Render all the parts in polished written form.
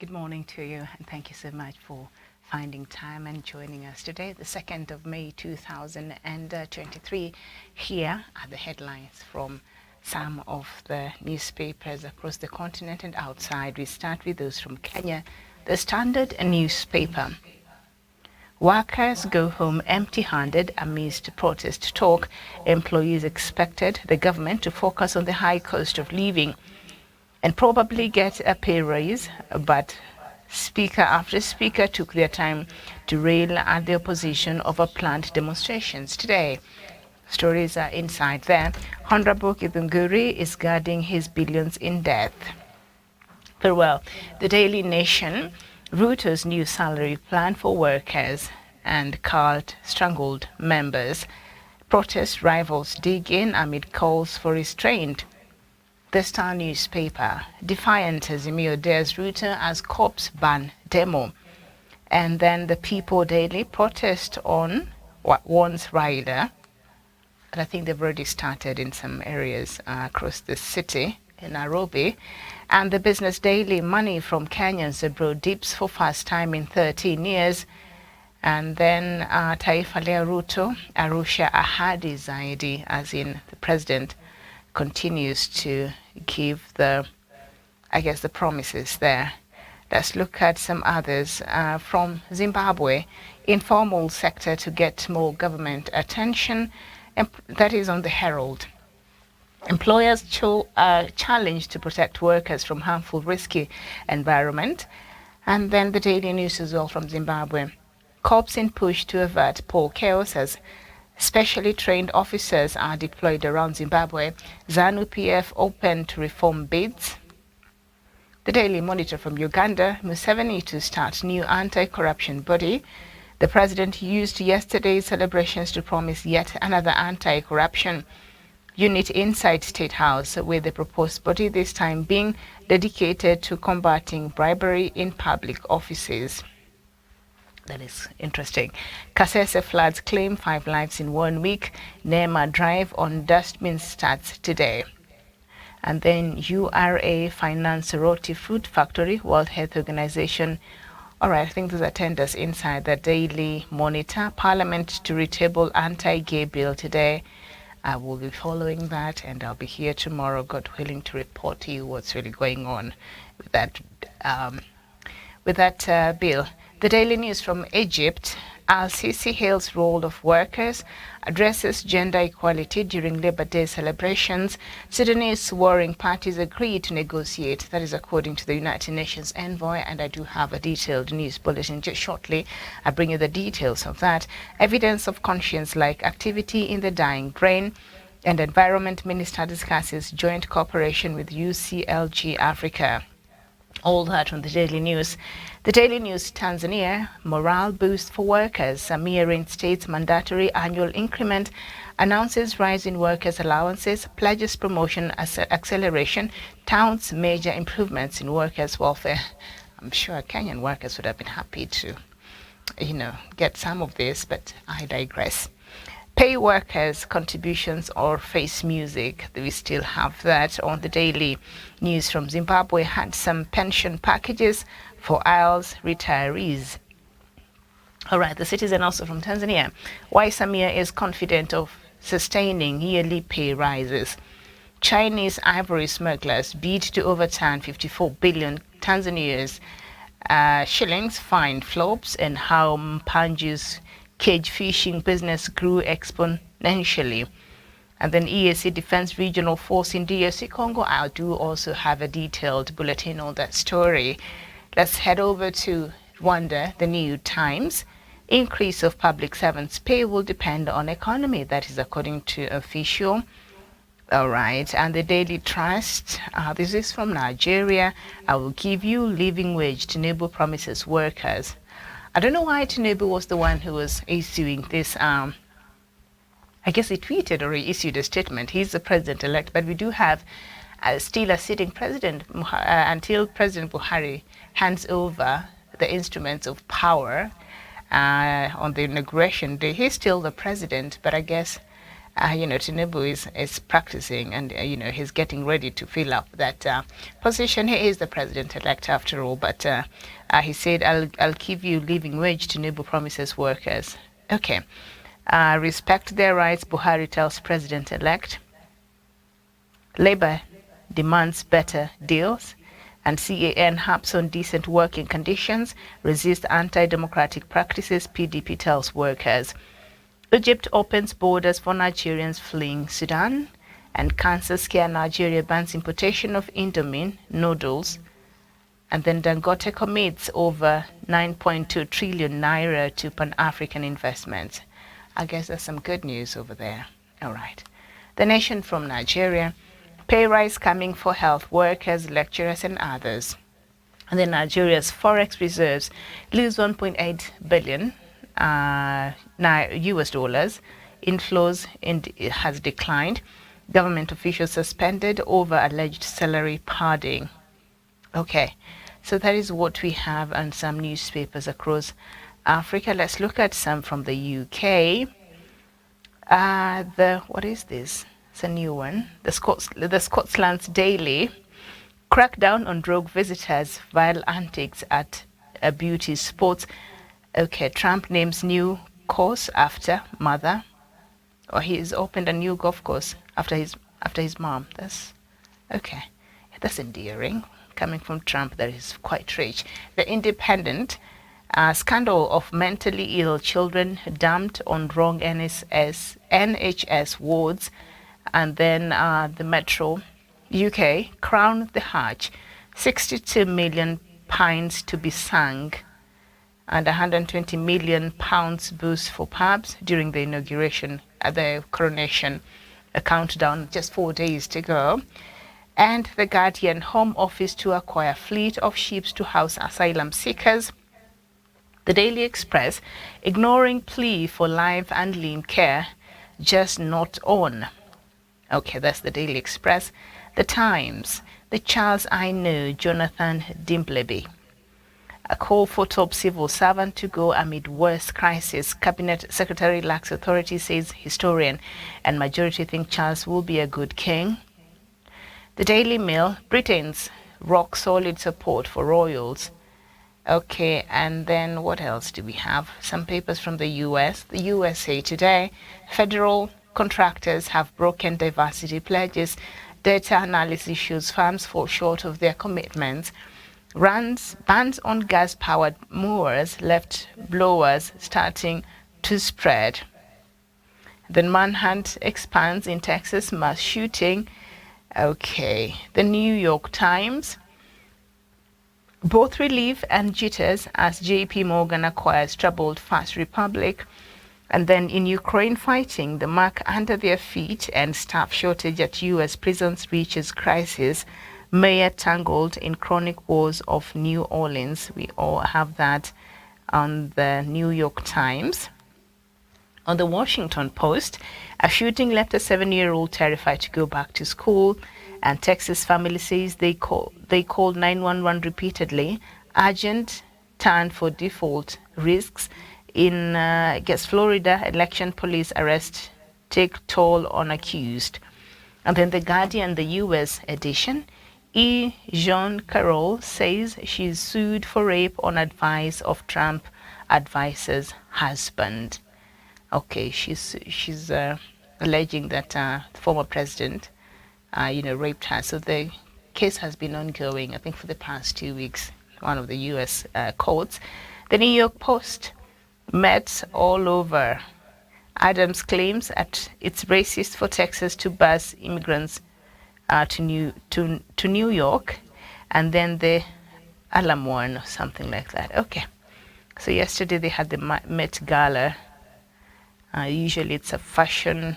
Good morning to you, and thank you so much for finding time and joining us today, the 2nd of May 2023. Here are the headlines from some of the newspapers across the continent and outside. We start with those from Kenya. The Standard newspaper. Workers go home empty-handed amidst protest talk. Employees expected the government to focus on the high cost of living and probably get a pay raise, but speaker after speaker took their time to rail at the opposition over planned demonstrations today. Stories are inside there. Honorable Githunguri is guarding his billions in debt. Very well. The Daily Nation, Ruto's new salary plan for workers and cult strangled members. Protest rivals dig in amid calls for restraint. The Star newspaper, defiant Azimio dares Ruto as cops ban demo. And then the People Daily, protest on what warns rider. And I think they've already started in some areas across the city in Nairobi. And the Business Daily, money from Kenyans abroad dips for first time in 13 years. And then Taifa Leo Ruto, Arusha ahadi zaidi, as in the president continues to give the promises there. Let's look at some others from Zimbabwe. Informal sector to get more government attention, and that is on the Herald. Employers challenged to protect workers from harmful, risky environment. And then the Daily News as well from Zimbabwe. Cops in push to avert poll chaos as specially trained officers are deployed around Zimbabwe. ZANU-PF open to reform bids. The Daily Monitor from Uganda, Museveni to start new anti-corruption body. The president used yesterday's celebrations to promise yet another anti-corruption unit inside State House, with the proposed body this time being dedicated to combating bribery in public offices. That is interesting. Kasese floods claim 5 lives in 1 week. Nema drive on dustbin starts today. And then URA finance Roti Fruit Factory, World Health Organization. All right, I think those are tenders inside the Daily Monitor. Parliament to retable anti-gay bill today. I will be following that, and I'll be here tomorrow, God willing, to report to you what's really going on with that bill. The Daily News from Egypt, Al-Sisi hails role of workers, addresses gender equality during Labor Day celebrations. Sudanese warring parties agree to negotiate. That is according to the United Nations envoy, and I do have a detailed news bulletin just shortly. I bring you the details of that. Evidence of conscience-like activity in the dying brain. And Environment Minister discusses joint cooperation with UCLG Africa. All that on the Daily News. The Daily News Tanzania, morale boost for workers. Samia reinstates mandatory annual increment, announces rise in workers' allowances, pledges promotion acceleration, touts major improvements in workers' welfare. I'm sure Kenyan workers would have been happy to, get some of this, but I digress. Pay workers contributions or face music. We still have that on the Daily News from Zimbabwe. Had some pension packages for IELTS retirees. All right, the Citizen also from Tanzania. Why Samia is confident of sustaining yearly pay rises. Chinese ivory smugglers bid to overturn 54 billion Tanzanians shillings fine flops, and how Mpanju's cage fishing business grew exponentially. And then EAC Defense Regional Force in DRC Congo. I do also have a detailed bulletin on that story. Let's head over to Rwanda, the New Times. Increase of public servants' pay will depend on economy. That is according to official. All right, and the Daily Trust. This is from Nigeria. I will give you living wage. Tinubu promises workers. I don't know why Tinubu was the one who was issuing this. I guess he tweeted or he issued a statement. He's the president-elect, but we do have still a sitting president until President Buhari hands over the instruments of power on the inauguration day. He's still the president, but I guess Tinubu is practicing, and he's getting ready to fill up that position. He is the president-elect after all, but he said, I'll give you living wage, Tinubu promises workers. Okay. Respect their rights, Buhari tells president-elect. Labour demands better deals, and CAN harps on decent working conditions, resist anti-democratic practices, PDP tells workers. Egypt opens borders for Nigerians fleeing Sudan, and cancer scare Nigeria bans importation of Indomie noodles. And then Dangote commits over 9.2 trillion naira to Pan-African investments. I guess there's some good news over there. All right. The Nation from Nigeria. Pay rise coming for health workers, lecturers, and others. And then Nigeria's forex reserves lose 1.8 billion US dollars. Inflows has declined. Government officials suspended over alleged salary padding. Okay, so that is what we have on some newspapers across Africa. Let's look at some from the UK. What is this? It's a new one. The Scotsland's Daily. Crackdown on rogue visitors, vile antics at a beauty sports. Okay, Trump names new course after mother. Or he's opened a new golf course after his mom. That's okay. That's endearing. Coming from Trump, that is quite rich. The Independent. Scandal of mentally ill children dumped on wrong NHS wards. And then the Metro UK, crown the Hajj, 62 million pints to be sunk, and 120 million pounds boost for pubs during the inauguration, the coronation. A countdown, just 4 days to go. And the Guardian, Home Office to acquire fleet of ships to house asylum seekers. The Daily Express, ignoring plea for life and limb care, just not on. Okay, that's the Daily Express. The Times, the Charles I know, Jonathan Dimbleby. A call for top civil servant to go amid worst crisis. Cabinet Secretary lacks authority, says historian, and majority think Charles will be a good king. The Daily Mail, Britain's rock solid support for royals. Okay, and then what else do we have? Some papers from the US. The USA Today, federal contractors have broken diversity pledges. Data analysis shows firms fall short of their commitments. Bans on gas-powered mowers left blowers starting to spread. Then manhunt expands in Texas mass shooting. Okay, the New York Times. Both relief and jitters as JP Morgan acquires troubled First Republic. And then in Ukraine fighting, the mark under their feet and staff shortage at U.S. prisons reaches crisis. Mayor tangled in chronic wars of New Orleans. We all have that on the New York Times. On the Washington Post, a shooting left a 7-year-old terrified to go back to school. And Texas family says they called 911 repeatedly. Urgent turn for default risks. In Florida, election police arrest take toll on accused. And then the Guardian, the US edition. Jean Carroll says she's sued for rape on advice of Trump advisor's husband. Okay, she's alleging that the former president, raped her. So the case has been ongoing, I think, for the past 2 weeks. One of the U.S. courts. The New York Post. Mets all over. Adams claims it's racist for Texas to bus immigrants to New York, and then the Alamo or something like that. Okay, so yesterday they had the Met Gala. Usually it's a fashion,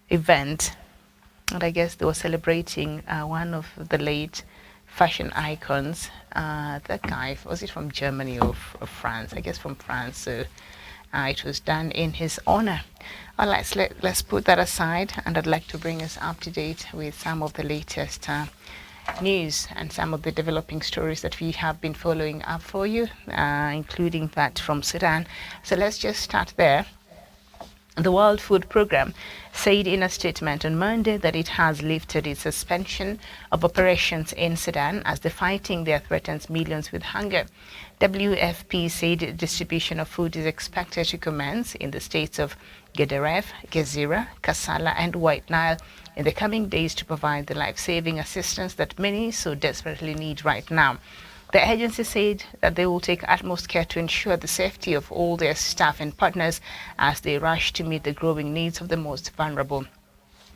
event, and I guess they were celebrating one of the late fashion icons. That guy, was it from Germany or France? I guess from France. So it was done in his honor. All right, let's put that aside, and I'd like to bring us up to date with some of the latest news and some of the developing stories that we have been following up for you, including that from Sudan. So let's just start there. The World Food Programme said in a statement on Monday that it has lifted its suspension of operations in Sudan as the fighting there threatens millions with hunger. WFP said distribution of food is expected to commence in the states of Gedaref, Gezira, Kassala and White Nile in the coming days to provide the life-saving assistance that many so desperately need right now. The agency said that they will take utmost care to ensure the safety of all their staff and partners as they rush to meet the growing needs of the most vulnerable.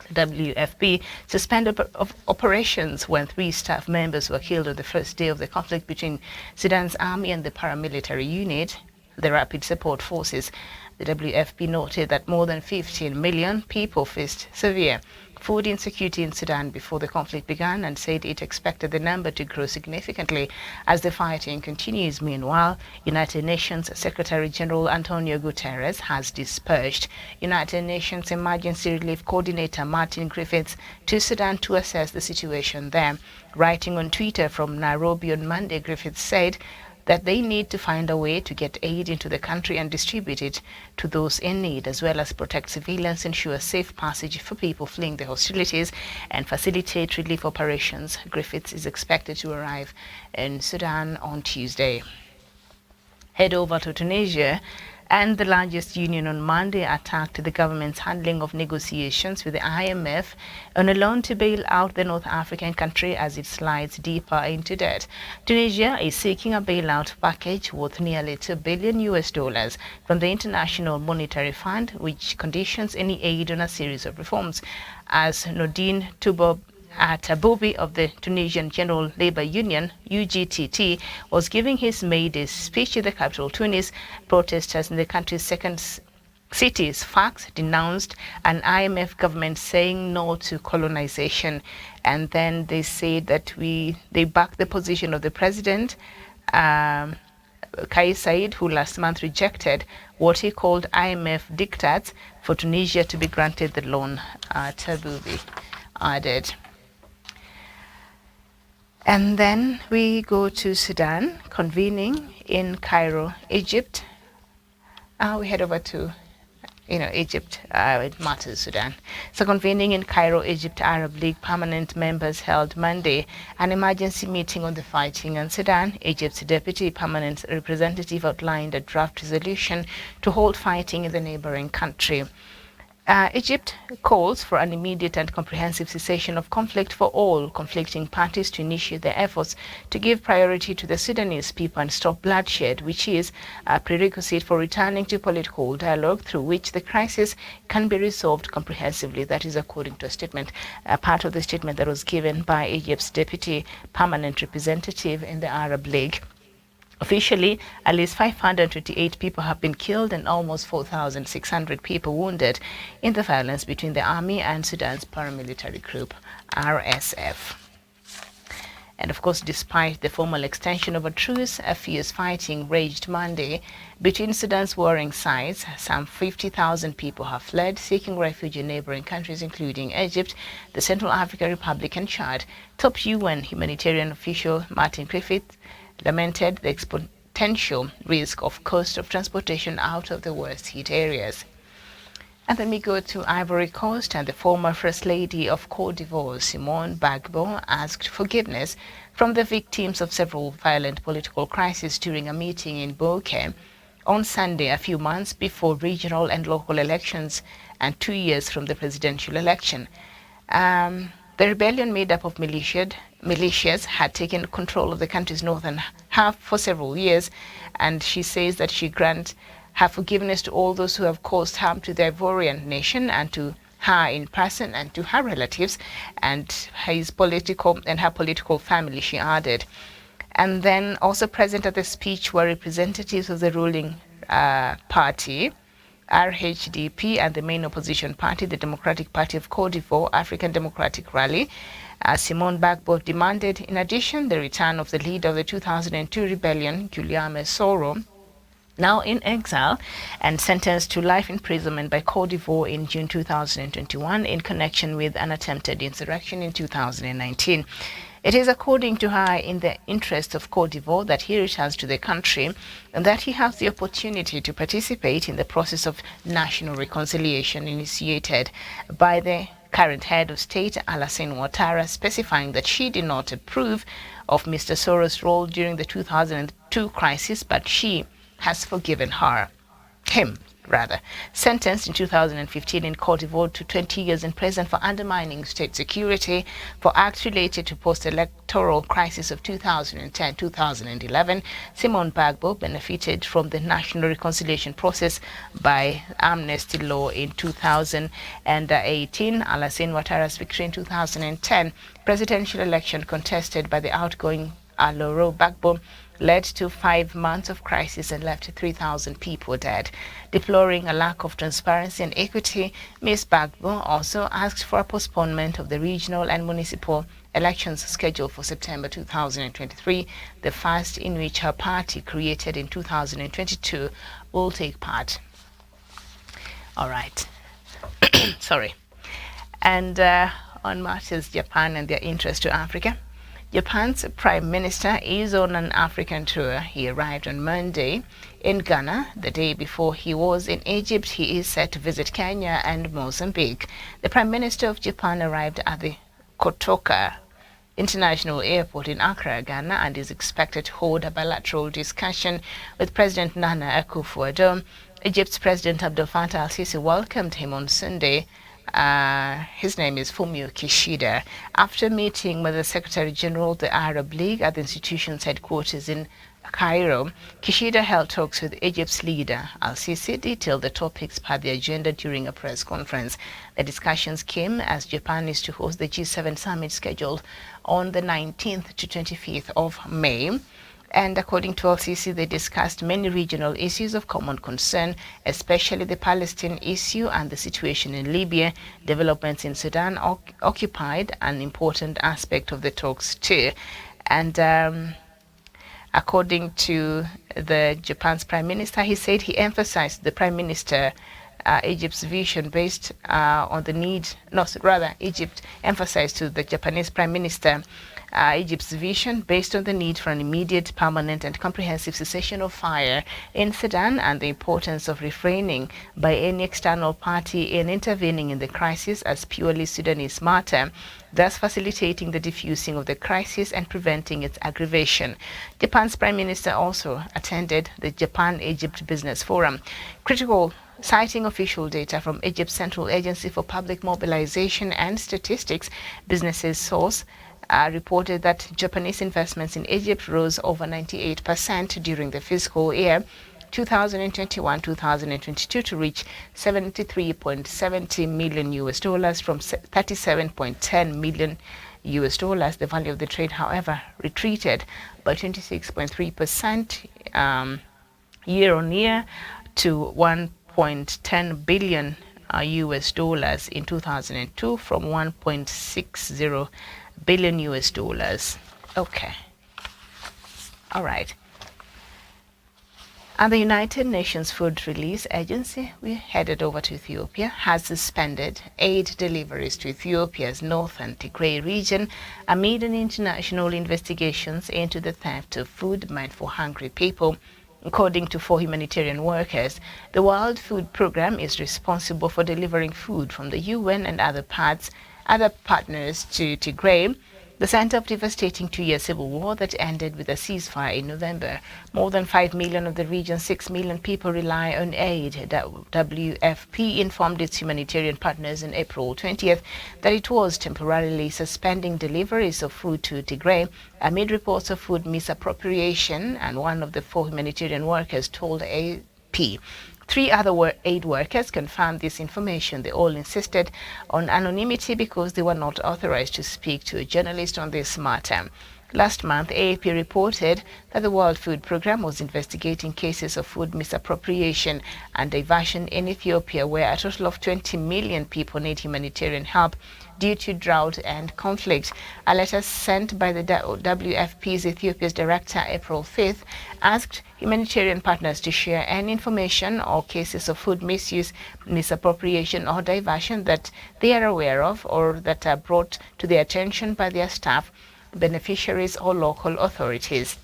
The WFP suspended operations when 3 staff members were killed on the first day of the conflict between Sudan's army and the paramilitary unit, the Rapid Support Forces. The WFP noted that more than 15 million people faced severe food insecurity in Sudan before the conflict began and said it expected the number to grow significantly as the fighting continues. Meanwhile, United Nations Secretary General Antonio Guterres has dispatched United Nations Emergency Relief Coordinator Martin Griffiths to Sudan to assess the situation there. Writing on Twitter from Nairobi on Monday, Griffiths said that they need to find a way to get aid into the country and distribute it to those in need, as well as protect civilians, ensure safe passage for people fleeing the hostilities, and facilitate relief operations. Griffiths is expected to arrive in Sudan on Tuesday. Head over to Tunisia, and the largest union on Monday attacked the government's handling of negotiations with the IMF on a loan to bail out the North African country as it slides deeper into debt. Tunisia is seeking a bailout package worth nearly $2 billion from the International Monetary Fund, which conditions any aid on a series of reforms. As Nordine Taboubi of the Tunisian General Labour Union, UGTT, was giving his May Day speech in the capital Tunis, protesters in the country's second city, Sfax, denounced an IMF government saying no to colonization. And then they said that they back the position of the president, Kais Saied, who last month rejected what he called IMF diktats for Tunisia to be granted the loan, Taboubi added. And then we go to Sudan, convening in Cairo, Egypt. We head over to, Egypt, it matters, Sudan. So convening in Cairo, Egypt, Arab League permanent members held Monday an emergency meeting on the fighting in Sudan. Egypt's deputy permanent representative outlined a draft resolution to halt fighting in the neighboring country. Egypt calls for an immediate and comprehensive cessation of conflict for all conflicting parties to initiate their efforts to give priority to the Sudanese people and stop bloodshed, which is a prerequisite for returning to political dialogue through which the crisis can be resolved comprehensively. That is according to a statement, part of the statement that was given by Egypt's deputy permanent representative in the Arab League. Officially, at least 528 people have been killed and almost 4,600 people wounded in the violence between the army and Sudan's paramilitary group, RSF. And of course, despite the formal extension of a truce, a fierce fighting raged Monday between Sudan's warring sides. Some 50,000 people have fled, seeking refuge in neighboring countries, including Egypt, the Central African Republic, and Chad. Top UN humanitarian official Martin Griffiths lamented the exponential risk of cost of transportation out of the worst hit areas. And then we go to Ivory Coast, and the former First Lady of Côte d'Ivoire, Simone Gbagbo, asked forgiveness from the victims of several violent political crises during a meeting in Bouake on Sunday, a few months before regional and local elections and 2 years from the presidential election. The rebellion, made up of militias, had taken control of the country's northern half for several years, and she says that she grants her forgiveness to all those who have caused harm to the Ivorian nation and to her in person and to her relatives and her political family, she added. And then also present at the speech were representatives of the ruling party, RHDP, and the main opposition party, the Democratic Party of Côte d'Ivoire, African Democratic Rally. Simone Gbagbo demanded, in addition, the return of the leader of the 2002 rebellion, Guillaume Soro, now in exile and sentenced to life imprisonment by Côte d'Ivoire in June 2021 in connection with an attempted insurrection in 2019. It is, according to her, in the interest of Côte d'Ivoire that he returns to the country and that he has the opportunity to participate in the process of national reconciliation initiated by the current head of state, Alassane Ouattara, specifying that she did not approve of Mr. Soros' role during the 2002 crisis, but she has forgiven him. Sentenced in 2015 in Côte d'Ivoire to 20 years in prison for undermining state security for acts related to post-electoral crisis of 2010-2011, Simone Bagbo benefited from the national reconciliation process by amnesty law in 2018. Alassane Ouattara's victory in 2010 presidential election contested by the outgoing Laurent Gbagbo led to 5 months of crisis and left 3,000 people dead. Deploring a lack of transparency and equity, Ms. Gbagbo also asked for a postponement of the regional and municipal elections scheduled for September 2023, the first in which her party, created in 2022, will take part. All right. Sorry. And on matters Japan and their interest to Africa, Japan's Prime Minister is on an African tour. He arrived on Monday in Ghana. The day before he was in Egypt, he is set to visit Kenya and Mozambique. The Prime Minister of Japan arrived at the Kotoka International Airport in Accra, Ghana, and is expected to hold a bilateral discussion with President Nana Akufo-Addo. Egypt's President Abdel Fattah al-Sisi welcomed him on Sunday. His name is Fumio Kishida. After meeting with the Secretary General of the Arab League at the institution's headquarters in Cairo, Kishida held talks with Egypt's leader. Al-Sisi detailed the topics per the agenda during a press conference. The discussions came as Japan is to host the G7 summit scheduled on the 19th to 25th of May. And according to Al-Sisi, they discussed many regional issues of common concern, especially the Palestine issue and the situation in Libya. Developments in Sudan occupied an important aspect of the talks too. And according to the Japan's Prime Minister, he said he emphasized the Prime Minister Egypt's vision based on the need, Egypt emphasized to the Japanese Prime Minister Egypt's vision based on the need for an immediate, permanent and comprehensive cessation of fire in Sudan and the importance of refraining by any external party in intervening in the crisis as purely Sudanese matter, thus facilitating the diffusing of the crisis and preventing its aggravation. Japan's Prime Minister also attended the Japan-Egypt Business Forum. Citing official data from Egypt's Central Agency for Public Mobilization and Statistics, Businesses Source reported that Japanese investments in Egypt rose over 98% during the fiscal year 2021-2022 to reach $73.70 million from $37.10 million. The value of the trade, however, retreated by 26.3% year on year to $1.10 billion in 2002 from $1.60 billion. Okay. All right. And the United Nations Food Release Agency, we headed over to Ethiopia, has suspended aid deliveries to Ethiopia's North and Tigray region amid an international investigations into the theft of food meant for hungry people. According to 4 humanitarian workers, the World Food Programme is responsible for delivering food from the UN and other partners to Tigray, the center of devastating 2-year civil war that ended with a ceasefire in November. More than 5 million of the region's 6 million people rely on aid. WFP informed its humanitarian partners on April 20th that it was temporarily suspending deliveries of food to Tigray amid reports of food misappropriation, and one of the 4 humanitarian workers told AP. 3 other aid workers confirmed this information. They all insisted on anonymity because they were not authorized to speak to a journalist on this matter. Last month, AAP reported that the World Food Programme was investigating cases of food misappropriation and diversion in Ethiopia, where a total of 20 million people need humanitarian help due to drought and conflict. A letter sent by the WFP's Ethiopia's director April 5th asked humanitarian partners to share any information or cases of food misuse, misappropriation or diversion that they are aware of or that are brought to their attention by their staff. beneficiaries or local authorities.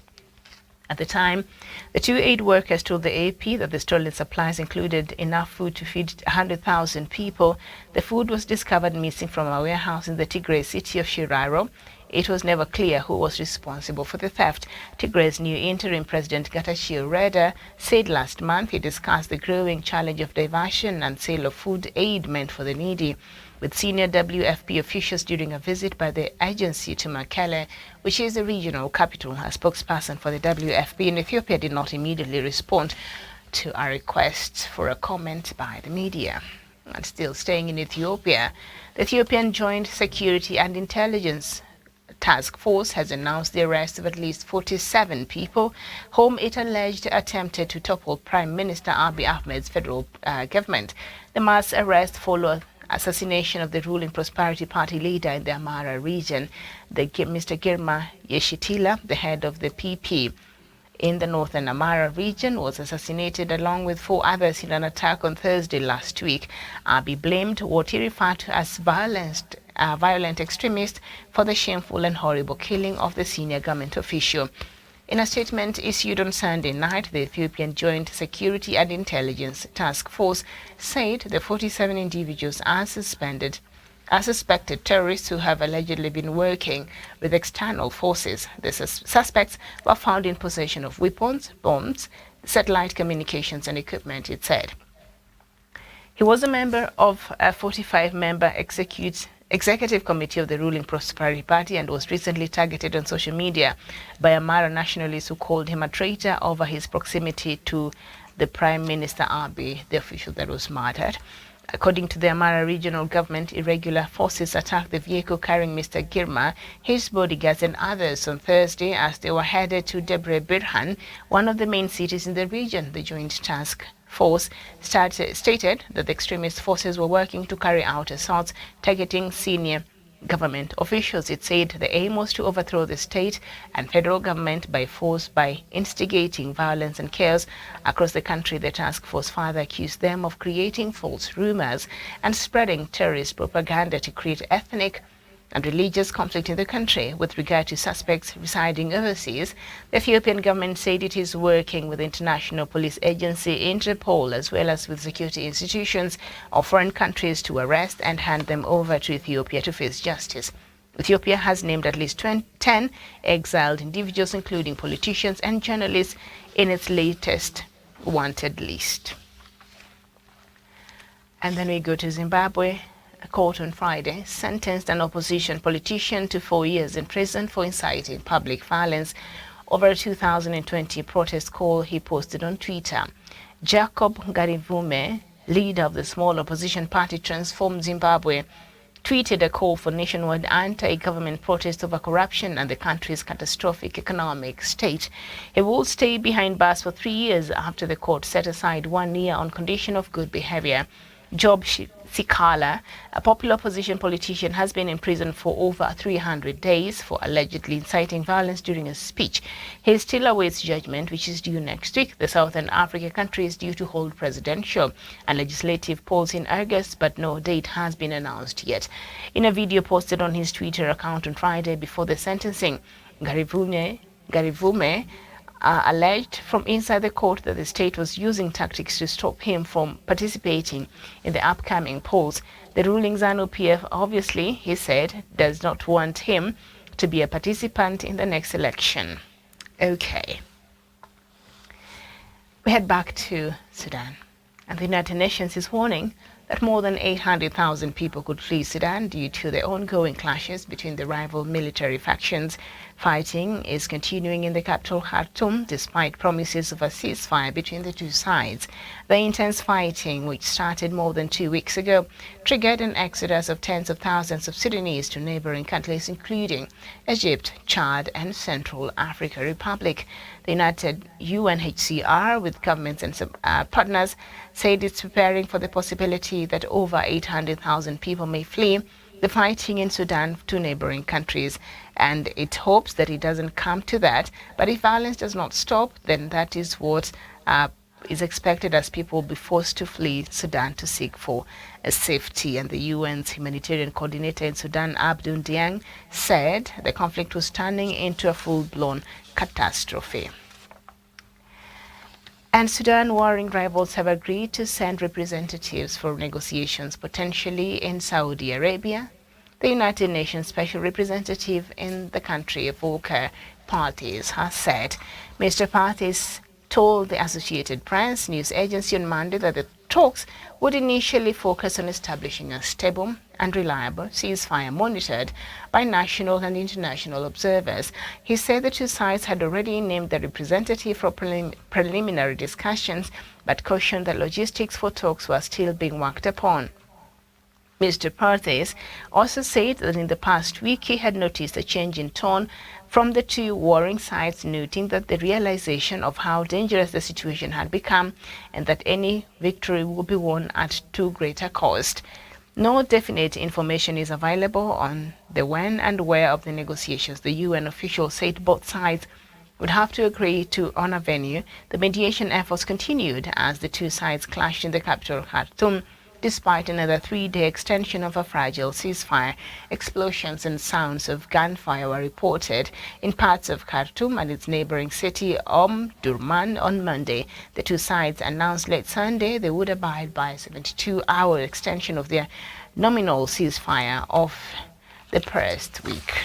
At the time, the two aid workers told the AP that the stolen supplies included enough food to feed 100,000 people. The food was discovered missing from a warehouse in the Tigray city of Shiraro. It was never clear who was responsible for the theft. Tigray's new interim president, Getachew Reda, said last month he discussed the growing challenge of diversion and sale of food aid meant for the needy with senior WFP officials during a visit by the agency to Mekelle, which is the regional capital. A spokesperson for the WFP in Ethiopia did not immediately respond to a request for a comment by the media. And still staying in Ethiopia, the Ethiopian Joint Security and Intelligence Task Force has announced the arrest of at least 47 people whom it alleged attempted to topple Prime Minister Abiy Ahmed's federal government. The mass arrest followed assassination of the ruling Prosperity Party leader in the Amara region, Mr. Girma Yeshitila, the head of the PP in the northern Amara region, was assassinated along with 4 others in an attack on Thursday last week. Abiy blamed what he referred to as violent extremists for the shameful and horrible killing of the senior government official. In a statement issued on Sunday night, the Ethiopian Joint Security and Intelligence Task Force said the 47 individuals are suspected terrorists who have allegedly been working with external forces. The suspects were found in possession of weapons, bombs, satellite communications and equipment, it said. He was a member of a 45-member executive committee of the ruling Prosperity Party and was recently targeted on social media by Amara nationalists who called him a traitor over his proximity to the Prime Minister Abiy, the official that was murdered. According to the Amara regional government, irregular forces attacked the vehicle carrying Mr. Girma, his bodyguards and others on Thursday as they were headed to Debre Birhan, one of the main cities in the region. The Joint Task Force stated that the extremist forces were working to carry out assaults targeting senior government officials. It said the aim was to overthrow the state and federal government by force by instigating violence and chaos across the country. The task force further accused them of creating false rumors and spreading terrorist propaganda to create ethnic and religious conflict in the country. With regard to suspects residing overseas, the Ethiopian government said it is working with the International Police Agency, Interpol, as well as with security institutions of foreign countries to arrest and hand them over to Ethiopia to face justice. Ethiopia has named at least 10 exiled individuals, including politicians and journalists, in its latest wanted list. And then we go to Zimbabwe. A court on Friday sentenced an opposition politician to 4 years in prison for inciting public violence over a 2020 protest call he posted on Twitter. Jacob Ngarivume, leader of the small opposition party Transform Zimbabwe, tweeted a call for nationwide anti-government protest over corruption and the country's catastrophic economic state. He will stay behind bars for 3 years after the court set aside 1 year on condition of good behavior. Job Sikala, a popular opposition politician, has been in prison for over 300 days for allegedly inciting violence during a speech. He still awaits judgment, which is due next week. The Southern Africa country is due to hold presidential and legislative polls in August, but no date has been announced yet. In a video posted on his Twitter account on Friday before the sentencing, Ngarivume alleged from inside the court that the state was using tactics to stop him from participating in the upcoming polls. The ruling ZANU-PF obviously, he said, does not want him to be a participant in the next election. Okay. We head back to Sudan, and the United Nations is warning that more than 800,000 people could flee Sudan due to the ongoing clashes between the rival military factions. Fighting is continuing in the capital Khartoum despite promises of a ceasefire between the two sides. The intense fighting, which started more than 2 weeks ago, triggered an exodus of tens of thousands of Sudanese to neighboring countries including Egypt, Chad and Central African Republic. The United UNHCR, with governments and partners, said it's preparing for the possibility that over 800,000 people may flee the fighting in Sudan to neighboring countries, and it hopes that it doesn't come to that. But if violence does not stop, then that is what is expected as people will be forced to flee Sudan to seek for safety. And the UN's humanitarian coordinator in Sudan, Abdul Dieng, said the conflict was turning into a full-blown catastrophe. And Sudan warring rivals have agreed to send representatives for negotiations, potentially in Saudi Arabia. The United Nations Special Representative in the country, Volker Perthes, has said. Mr. Perthes told the Associated Press news agency on Monday that the talks would initially focus on establishing a stable and reliable ceasefire monitored by national and international observers. He said the two sides had already named the representative for preliminary discussions, but cautioned that logistics for talks were still being worked upon. Mr. Perthes also said that in the past week he had noticed a change in tone from the two warring sides, noting that the realization of how dangerous the situation had become and that any victory would be won at too great a cost. No definite information is available on the when and where of the negotiations. The UN official said both sides would have to agree on a venue. The mediation efforts continued as the two sides clashed in the capital Khartoum, despite another 3-day extension of a fragile ceasefire. Explosions and sounds of gunfire were reported in parts of Khartoum and its neighboring city Durman on Monday. The two sides announced late Sunday they would abide by a 72-hour extension of their nominal ceasefire of the past week.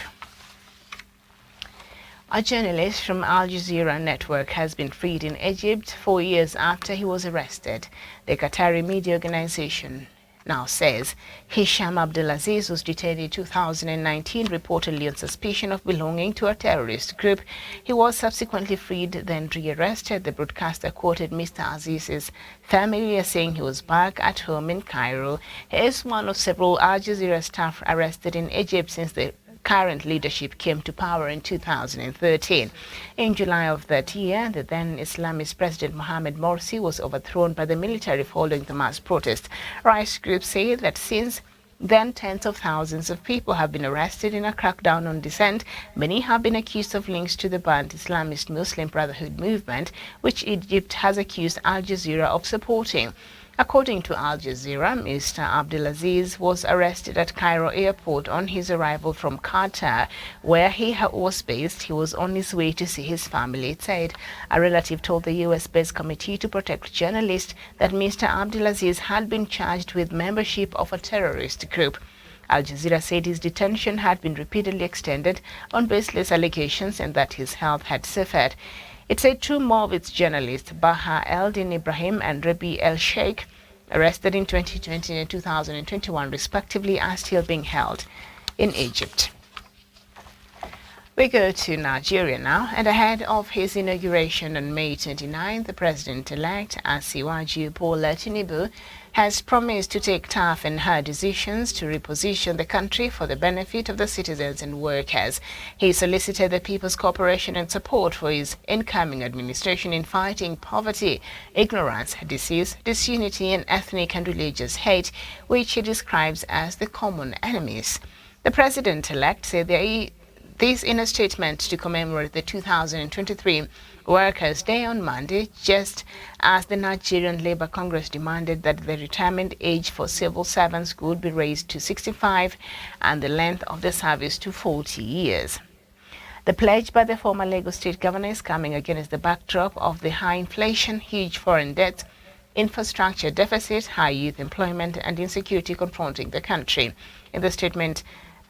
A journalist from Al Jazeera network has been freed in Egypt 4 years after he was arrested. The Qatari media organization now says Hisham Abdulaziz was detained in 2019, reportedly on suspicion of belonging to a terrorist group. He was subsequently freed, then rearrested. The broadcaster quoted Mr. Aziz's family as saying he was back at home in Cairo. He is one of several Al Jazeera staff arrested in Egypt since the current leadership came to power in 2013. In July of that year, the then Islamist President Mohamed Morsi was overthrown by the military following the mass protest. Rights groups say that since then, tens of thousands of people have been arrested in a crackdown on dissent. Many have been accused of links to the banned Islamist Muslim Brotherhood movement, which Egypt has accused Al Jazeera of supporting. According to Al Jazeera, Mr. Abdulaziz was arrested at Cairo airport on his arrival from Qatar, where he was based. He was on his way to see his family, it said. A relative told the US-based Committee to Protect Journalists that Mr. Abdulaziz had been charged with membership of a terrorist group. Al Jazeera said his detention had been repeatedly extended on baseless allegations and that his health had suffered. It said two more of its journalists, Baha Eldin Ibrahim and Rabi El Sheikh, arrested in 2020 and 2021 respectively, are still being held in Egypt. We go to Nigeria now, and ahead of his inauguration on May 29, the president-elect Asiwaju Bola Tinubu has promised to take tough and hard decisions to reposition the country for the benefit of the citizens and workers. He solicited the people's cooperation and support for his incoming administration in fighting poverty, ignorance, disease, disunity, and ethnic and religious hate, which he describes as the common enemies. The president-elect said this in a statement to commemorate the 2023 Workers' Day on Monday, just as the Nigerian Labour Congress demanded that the retirement age for civil servants would be raised to 65 and the length of the service to 40 years. The pledge by the former Lagos State Governor is coming against the backdrop of the high inflation, huge foreign debt, infrastructure deficit, high youth employment, and insecurity confronting the country. In the statement,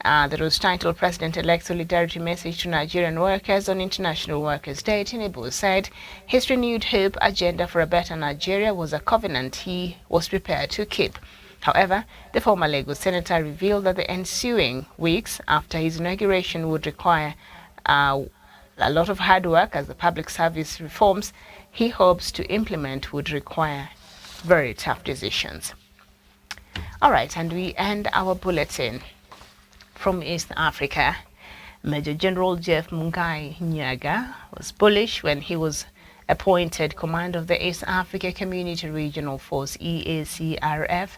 that was titled President-elect Solidarity Message to Nigerian Workers on International Workers' Day, Tinubu said his renewed hope agenda for a better Nigeria was a covenant he was prepared to keep. However, the former Lagos senator revealed that the ensuing weeks after his inauguration would require a lot of hard work, as the public service reforms he hopes to implement would require very tough decisions. All right, and we end our bulletin from East Africa. Major General Jeff Mungai Nyaga was bullish when he was appointed commander of the East Africa Community Regional Force, EACRF,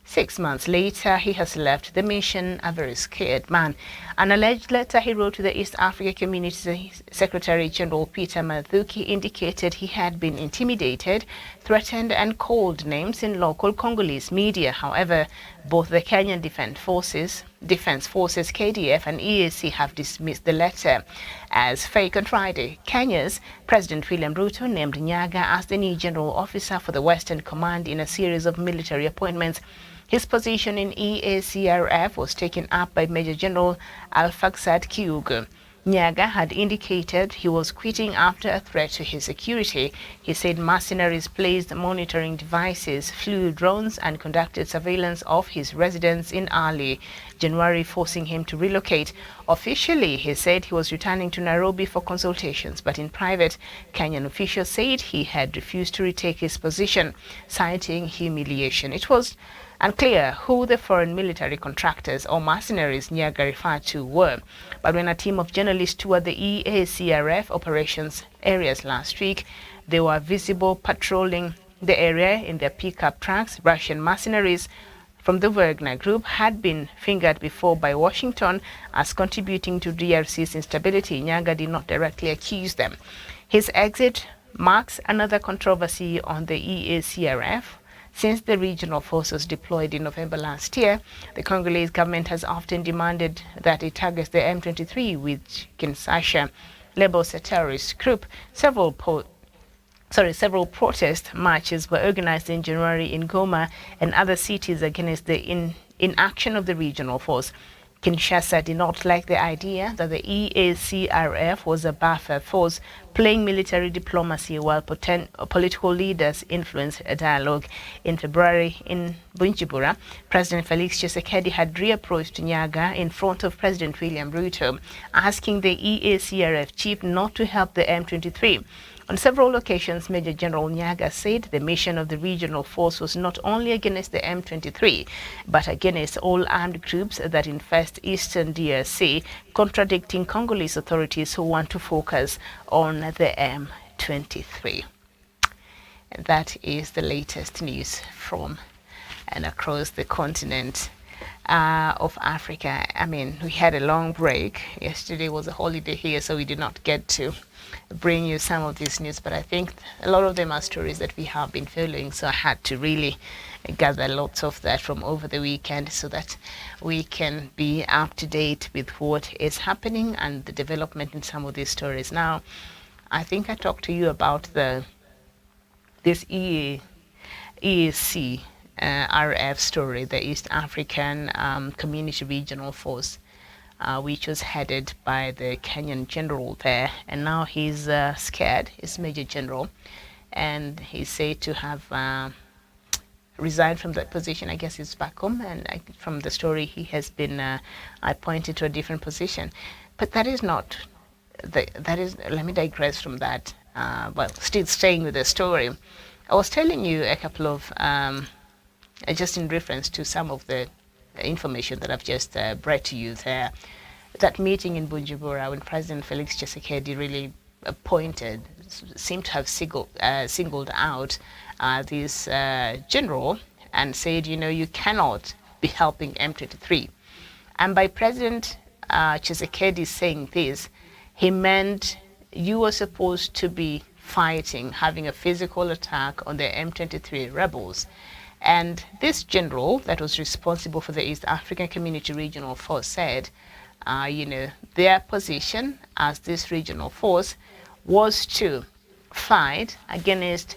6 months later, he has left the mission a very scared man. An alleged letter he wrote to the East Africa Community Secretary General Peter Mathuki indicated he had been intimidated, threatened and called names in local Congolese media. However, both the Kenyan Defense Forces KDF and EAC have dismissed the letter as fake on Friday. Kenya's President William Ruto named Nyaga as the new general officer for the Western Command in a series of military appointments. His position in EACRF was taken up by Major General Alfaxad Kiugu. Nyaga had indicated he was quitting after a threat to his security. He said mercenaries placed monitoring devices, flew drones and conducted surveillance of his residence in early January, forcing him to relocate. Officially, he said he was returning to Nairobi for consultations, but in private, Kenyan officials said he had refused to retake his position, citing humiliation. It was unclear who the foreign military contractors or mercenaries Nyaga referred to were, but when a team of journalists toured the EACRF operations areas last week, they were visible patrolling the area in their pickup trucks. Russian mercenaries from the Wagner Group had been fingered before by Washington as contributing to DRC's instability. Nyaga did not directly accuse them. His exit marks another controversy on the EACRF. Since the regional force was deployed in November last year, the Congolese government has often demanded that it targets the M23, which Kinshasa labels a terrorist group. Several protest marches were organized in January in Goma and other cities against the inaction of the regional force. Kinshasa did not like the idea that the EACRF was a buffer force playing military diplomacy while political leaders influenced a dialogue. In February in Bujumbura, President Felix Tshisekedi had reapproached Nyaga in front of President William Ruto, asking the EACRF chief not to help the M23. On several occasions, Major General Nyaga said the mission of the regional force was not only against the M23, but against all armed groups that infest eastern DRC, contradicting Congolese authorities who want to focus on the M23. And that is the latest news from and across the continent of Africa. I mean, we had a long break. Yesterday was a holiday here, so we did not get to bring you some of these news, but I think a lot of them are stories that we have been following, so I had to really gather lots of that from over the weekend so that we can be up to date with what is happening and the development in some of these stories. Now, I think I talked to you about this EAC RF story, the East African Community Regional Force, which was headed by the Kenyan general there, and now he's scared. He's Major General, and he's said to have resigned from that position. I guess he's back home, and from the story, he has been appointed to a different position. But that is not. That is. Let me digress from that. Well, still staying with the story, I was telling you a couple of just in reference to some of the information that I've just brought to you there. That meeting in Bujumbura when President Felix Tshisekedi really seemed to have singled out this general and said, you know, you cannot be helping M23. And by President Tshisekedi saying this, he meant you were supposed to be fighting, having a physical attack on the M23 rebels. And this general that was responsible for the East African Community Regional Force said, you know, their position as this regional force was to fight against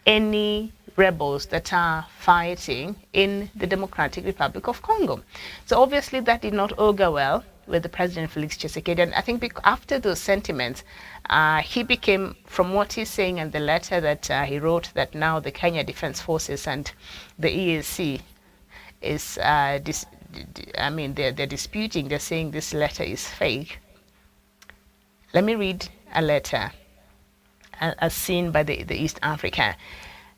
any rebels that are fighting in the Democratic Republic of Congo. So obviously that did not augur well with the President Felix Tshisekedi. And I think after those sentiments, he became, from what he's saying and the letter that he wrote, that now the Kenya Defense Forces and the EAC is, they're disputing, they're saying this letter is fake. Let me read a letter as seen by the East Africa.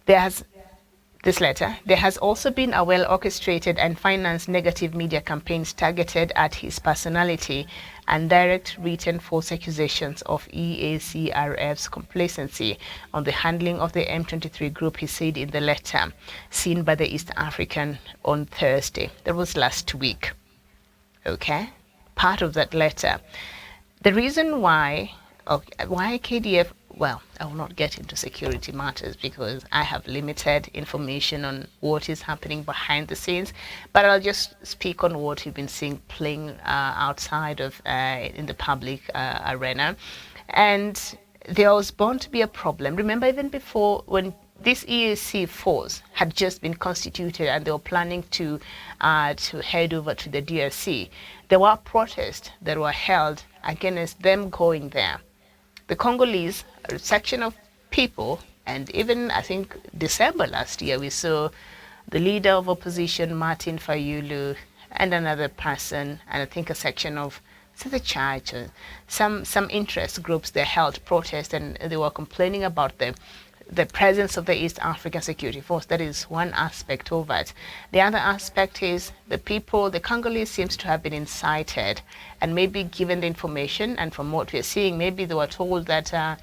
The this letter, there has also been a well-orchestrated and financed negative media campaigns targeted at his personality and direct written false accusations of EACRF's complacency on the handling of the M23 group, he said in the letter seen by the East African on Thursday. That was last week. Okay? Part of that letter. The reason why KDF, well, I will not get into security matters because I have limited information on what is happening behind the scenes, but I'll just speak on what you've been seeing playing outside of in the public arena. And there was bound to be a problem. Remember, even before, when this EAC force had just been constituted and they were planning to head over to the DRC, there were protests that were held against them going there. The Congolese, a section of people, and even I think December last year, we saw the leader of opposition, Martin Fayulu, and another person, and I think a section of the church, some interest groups, they held protests and they were complaining about the presence of the East African Security Force. That is one aspect of it. The other aspect is the people, the Congolese seems to have been incited and maybe given the information, and from what we're seeing, maybe they were told that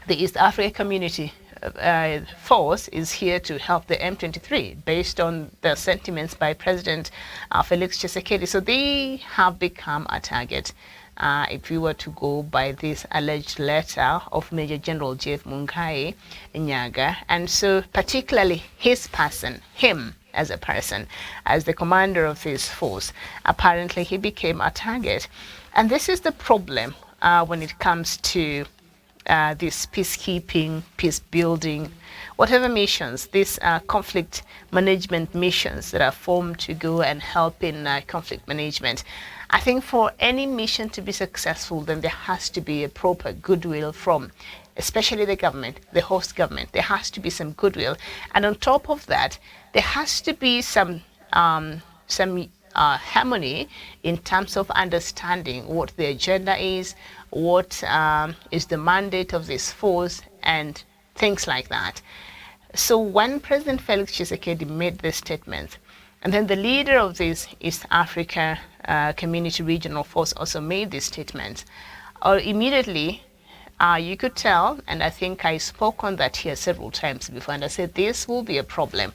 the East African Community Force is here to help the M23 based on the sentiments by President Felix Tshisekedi. So they have become a target. If we were to go by this alleged letter of Major General Jeff Mungai Nyaga, and so particularly his person, him as a person, as the commander of this force, apparently he became a target. And this is the problem when it comes to this peacekeeping, peace building, whatever missions, these conflict management missions that are formed to go and help in conflict management. I think for any mission to be successful, then there has to be a proper goodwill from, especially the government, the host government. There has to be some goodwill. And on top of that, there has to be some harmony in terms of understanding what the agenda is, what is the mandate of this force, and things like that. So when President Felix Tshisekedi made this statement, and then the leader of this East Africa Community Regional Force also made this statement, immediately you could tell, and I think I spoke on that here several times before, and I said this will be a problem.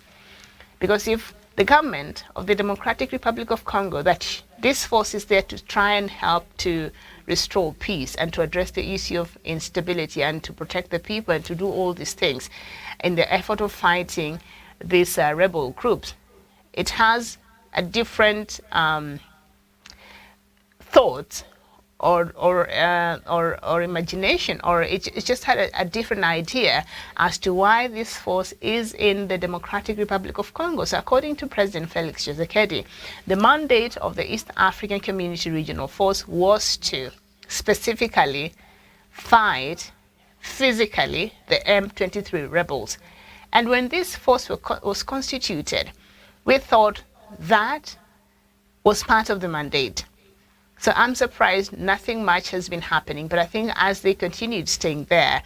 Because if the government of the Democratic Republic of Congo, that this force is there to try and help to restore peace and to address the issue of instability and to protect the people and to do all these things in the effort of fighting these rebel groups, it has a different thought or imagination, or it just had a different idea as to why this force is in the Democratic Republic of Congo. So according to President Felix Tshisekedi, the mandate of the East African Community Regional Force was to specifically fight physically the M23 rebels. And when this force was constituted, we thought that was part of the mandate. So I'm surprised nothing much has been happening, but I think as they continued staying there,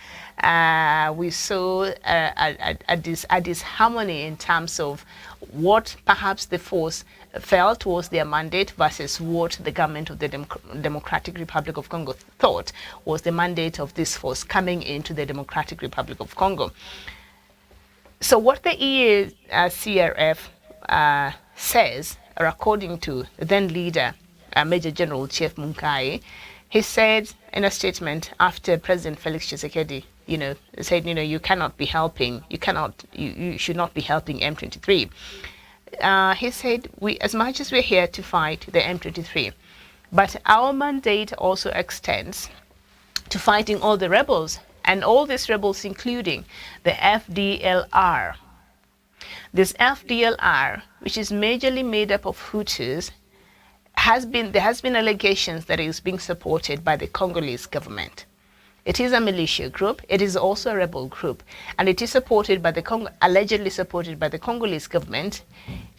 we saw a disharmony in terms of what perhaps the force felt was their mandate versus what the government of the Democratic Republic of Congo thought was the mandate of this force coming into the Democratic Republic of Congo. So what the EACRF says, or according to the then leader, Major General Jeff Mungai, he said in a statement after President Felix Tshisekedi, said, you cannot be helping, you should not be helping M23. He said, as much as we're here to fight the M23, but our mandate also extends to fighting all the rebels, and all these rebels including the FDLR. This FDLR, which is majorly made up of Hutus, there has been allegations that it is being supported by the Congolese government. It is a militia group. It is also a rebel group, and it is supported by allegedly supported by the Congolese government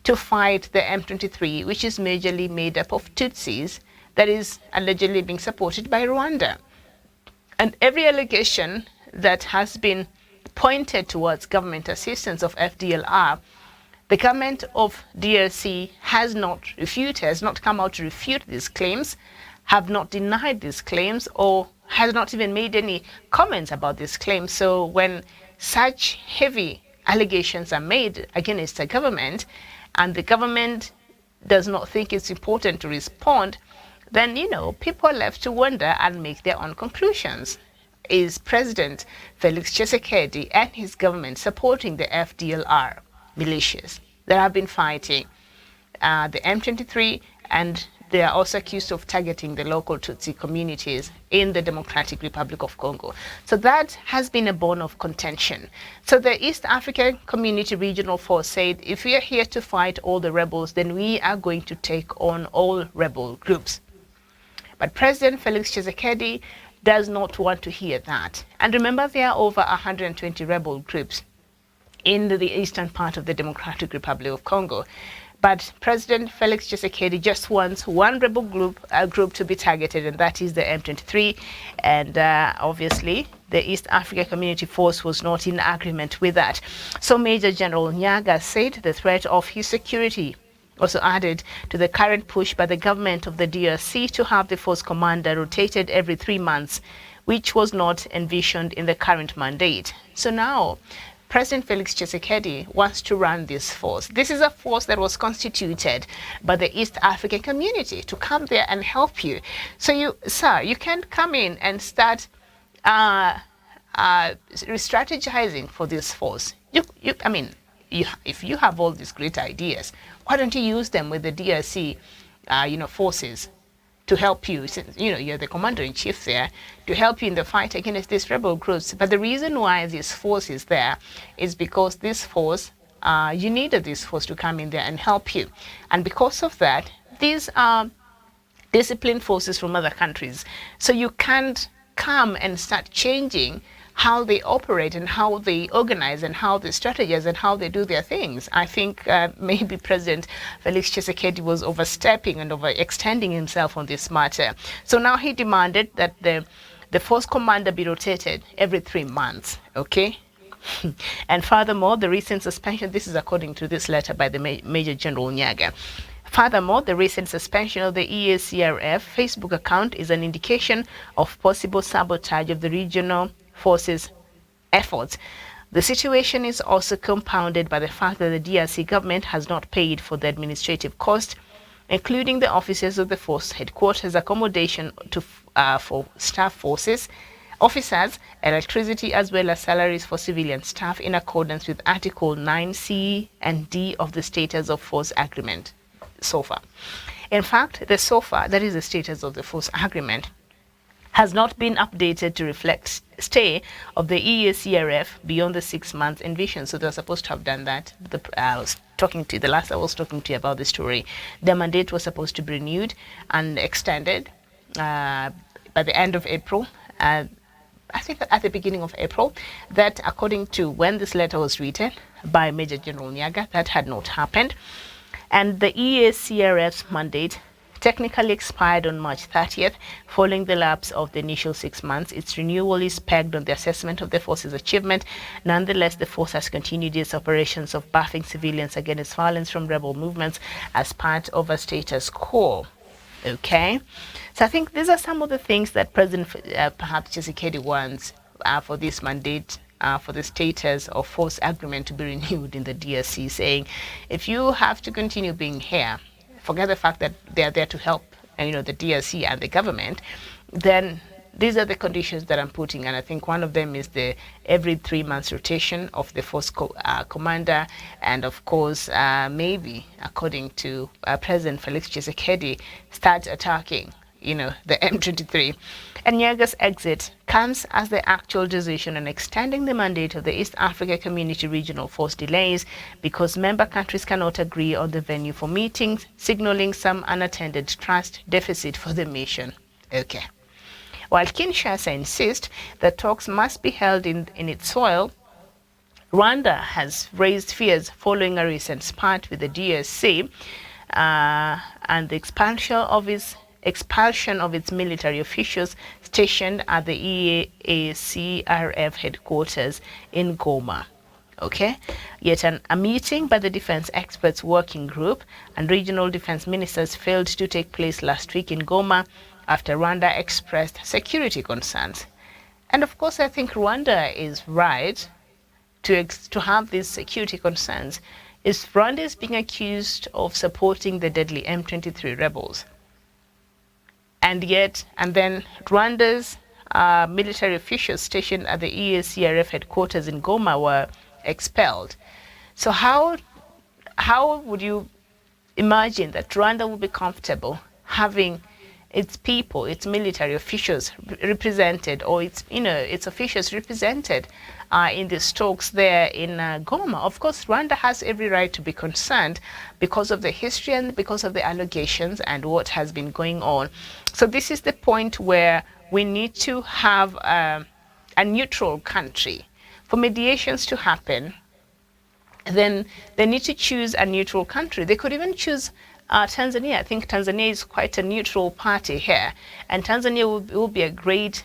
to fight the M23, which is majorly made up of Tutsis, that is allegedly being supported by Rwanda. And every allegation that has been pointed towards government assistance of FDLR, the government of DRC has not come out to refute these claims, have not denied these claims, or has not even made any comments about these claims. So when such heavy allegations are made against the government, and the government does not think it's important to respond, then, people are left to wonder and make their own conclusions. Is President Felix Tshisekedi and his government supporting the FDLR militias that have been fighting the M23, and they are also accused of targeting the local Tutsi communities in the Democratic Republic of Congo? So that has been a bone of contention. So the East African Community Regional Force said, if we are here to fight all the rebels, then we are going to take on all rebel groups. But President Felix Tshisekedi does not want to hear that. And remember, there are over 120 rebel groups in the eastern part of the Democratic Republic of Congo. But President Felix Tshisekedi just wants one rebel group to be targeted, and that is the M23. And obviously, the East Africa Community Force was not in agreement with that. So Major General Nyaga said the threat of his security also added to the current push by the government of the DRC to have the force commander rotated every 3 months, which was not envisioned in the current mandate. So now, President Felix Tshisekedi wants to run this force. This is a force that was constituted by the East African community to come there and help you. So you can't come in and start strategizing for this force. If you have all these great ideas, why don't you use them with the DRC, forces to help you? Since, you're the commander-in-chief there, to help you in the fight against these rebel groups. But the reason why this force is there is because this force, you needed this force to come in there and help you. And because of that, these are disciplined forces from other countries. So you can't come and start changing how they operate and how they organize and how they strategize and how they do their things. I think maybe President Felix Tshisekedi was overstepping and overextending himself on this matter. So now he demanded that the force commander be rotated every 3 months, okay? And furthermore, the recent suspension, this is according to this letter by the Major General Nyaga. Furthermore, the recent suspension of the EACRF Facebook account is an indication of possible sabotage of the regional forces' efforts. The situation is also compounded by the fact that the DRC government has not paid for the administrative cost, including the officers of the force headquarters, accommodation for staff officers, electricity, as well as salaries for civilian staff in accordance with Article 9C and D of the Status of Force Agreement, SOFA. In fact, the SOFA, that is the Status of the Force Agreement, has not been updated to reflect stay of the EACRF beyond the 6 months envisioned. So they're supposed to have done that. I was talking to you about the story. The mandate was supposed to be renewed and extended by the end of April. I think at the beginning of April. That, according to when this letter was written by Major General Nyaga, that had not happened. And the EACRF's mandate technically expired on March 30th, following the lapse of the initial 6 months. Its renewal is pegged on the assessment of the force's achievement. Nonetheless, the force has continued its operations of buffing civilians against violence from rebel movements as part of a status quo. Okay, so I think these are some of the things that President perhaps Tshisekedi wants for this mandate, for the status of force agreement to be renewed in the DRC, saying if you have to continue being here, forget the fact that they are there to help, the DRC and the government, then these are the conditions that I'm putting. And I think one of them is the every 3 months rotation of the force commander. And of course, maybe, according to President Felix Tshisekedi, start attacking, the M23. And Nyaga's exit comes as the actual decision on extending the mandate of the East Africa Community Regional Force delays because member countries cannot agree on the venue for meetings, signaling some unattended trust deficit for the mission. Okay. While Kinshasa insists that talks must be held in its soil, Rwanda has raised fears following a recent spat with the DRC and the expansion of its expulsion of its military officials stationed at the EACRF headquarters in Goma. Okay, yet a meeting by the Defense Experts Working Group and regional defense ministers failed to take place last week in Goma after Rwanda expressed security concerns. And of course, I think Rwanda is right to have these security concerns. Rwanda is being accused of supporting the deadly M23 rebels. And then Rwanda's military officials stationed at the EACRF headquarters in Goma were expelled. So how would you imagine that Rwanda would be comfortable having its people, its military officials represented, or its officials represented in the talks there in Goma? Of course, Rwanda has every right to be concerned because of the history and because of the allegations and what has been going on. So this is the point where we need to have a neutral country. For mediations to happen, then they need to choose a neutral country. They could even choose Tanzania. I think Tanzania is quite a neutral party here, and Tanzania will be a great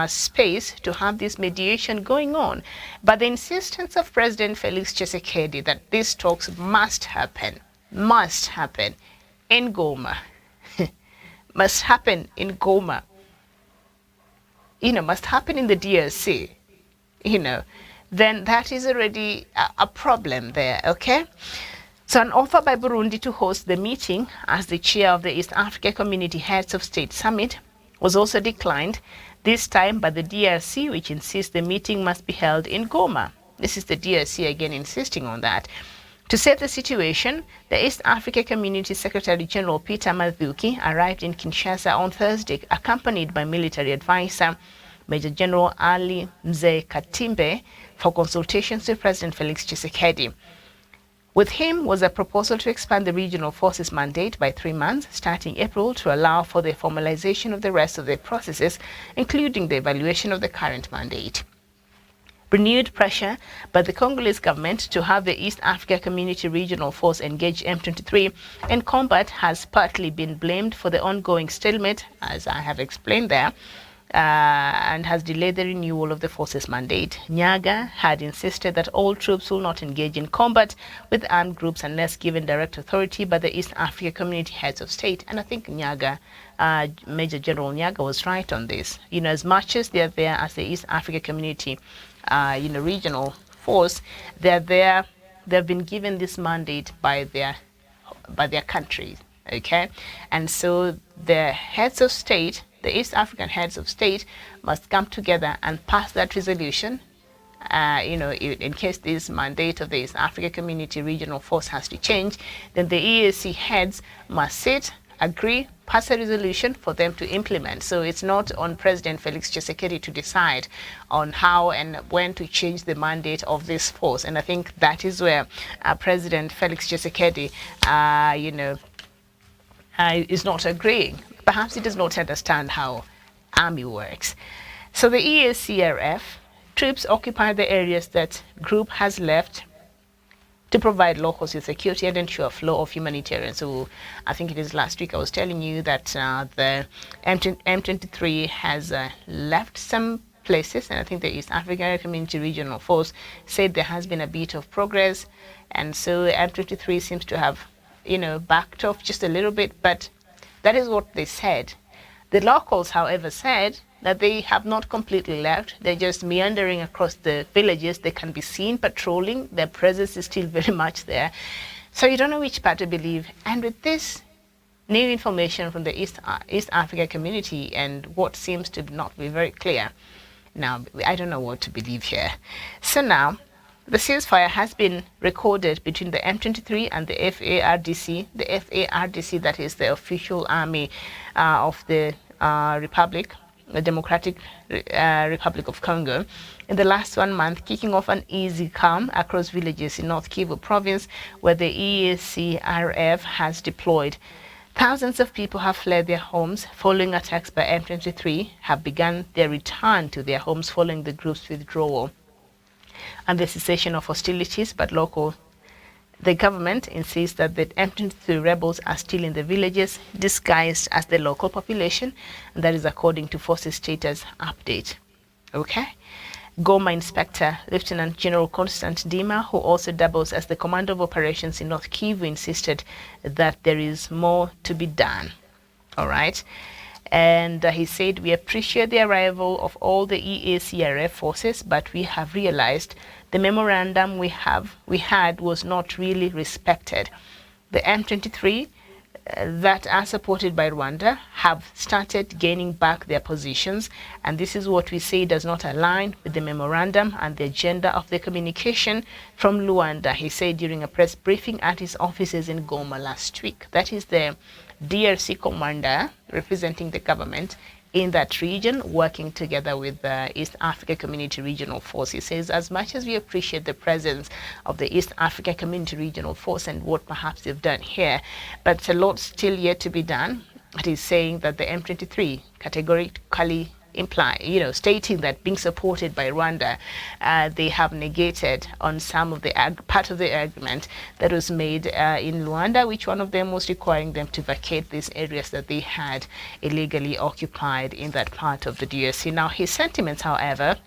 space to have this mediation going on. But the insistence of President Felix Tshisekedi that these talks must happen in Goma, must happen in Goma, must happen in the DRC, then that is already a problem there, okay? So an offer by Burundi to host the meeting as the chair of the East Africa Community Heads of State Summit was also declined, this time by the DRC, which insists the meeting must be held in Goma. This is the DRC again insisting on that. To set the situation, the East Africa Community Secretary General Peter Mathuki arrived in Kinshasa on Thursday, accompanied by military advisor Major General Ali Mzee Katimbe, for consultations with President Felix Tshisekedi. With him was a proposal to expand the regional forces mandate by 3 months, starting April, to allow for the formalization of the rest of the processes, including the evaluation of the current mandate. Renewed pressure by the Congolese government to have the East Africa Community Regional Force engage M23 in combat has partly been blamed for the ongoing stalemate, as I have explained there, and has delayed the renewal of the forces mandate. Nyaga had insisted that all troops will not engage in combat with armed groups unless given direct authority by the East Africa Community Heads of State. And I think Nyaga, Major General Nyaga, was right on this. As much as they're there as the East Africa Community, regional force, they're there. They've been given this mandate by their countries. Okay, and so the heads of state, the East African heads of state, must come together and pass that resolution. In case this mandate of the East Africa Community Regional Force has to change, then the EAC heads must sit, agree, pass a resolution for them to implement. So it's not on President Felix Tshisekedi to decide on how and when to change the mandate of this force. And I think that is where President Felix Tshisekedi, is not agreeing. Perhaps he does not understand how army works. So the EACRF troops occupy the areas that group has left to provide local security and ensure flow of humanitarian. So I think it is last week I was telling you that the M23 has left some places, and I think the East African Community Regional Force said there has been a bit of progress, and so M23 seems to have backed off just a little bit, but that is what they said. The locals, however, said that they have not completely left. They're just meandering across the villages. They can be seen patrolling. Their presence is still very much there. So you don't know which part to believe. And with this new information from the East Africa community and what seems to not be very clear, now I don't know what to believe here. So now, the ceasefire has been recorded between the M23 and the FARDC. The FARDC, that is the official army of the Democratic Republic of Congo. In the last 1 month, kicking off an easy calm across villages in North Kivu province, where the EACRF has deployed. Thousands of people have fled their homes following attacks by M23, have begun their return to their homes following the group's withdrawal and the cessation of hostilities, but local The government insists that the M23 rebels are still in the villages, disguised as the local population, and that is according to Forces Status Update. Okay? Goma Inspector Lieutenant General Constant Dima, who also doubles as the Commander of Operations in North Kivu, insisted that there is more to be done. All right? And he said, we appreciate the arrival of all the EACRF forces, but we have realized the memorandum we had was not really respected. The M23 that are supported by Rwanda have started gaining back their positions, and this is what we say does not align with the memorandum and the agenda of the communication from Luanda, he said during a press briefing at his offices in Goma last week. That is the DRC commander representing the government in that region, working together with the East Africa Community Regional Force. He says, as much as we appreciate the presence of the East Africa Community Regional Force and what perhaps they've done here, but a lot still yet to be done. It is saying that the M23 categorically stating that being supported by Rwanda, they have negated on some of the part of the argument that was made in Luanda, which one of them was requiring them to vacate these areas that they had illegally occupied in that part of the DRC. Now, his sentiments, however,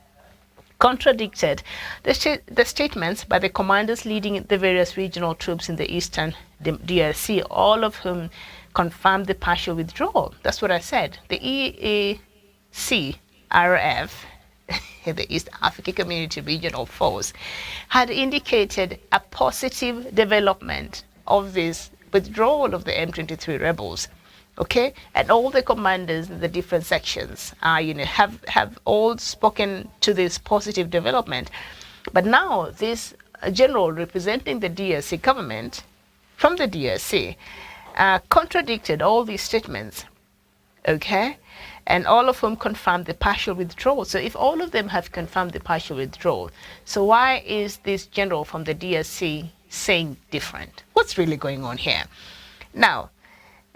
contradicted the statements by the commanders leading the various regional troops in the eastern DRC, all of whom confirmed the partial withdrawal. That's what I said. The EACRF, the East Africa Community Regional Force, had indicated a positive development of this withdrawal of the M23 rebels. Okay, and all the commanders in the different sections have all spoken to this positive development. But now this general representing the DRC government from the DRC contradicted all these statements. Okay, and all of whom confirmed the partial withdrawal. So if all of them have confirmed the partial withdrawal, so why is this general from the DRC saying different? What's really going on here? Now,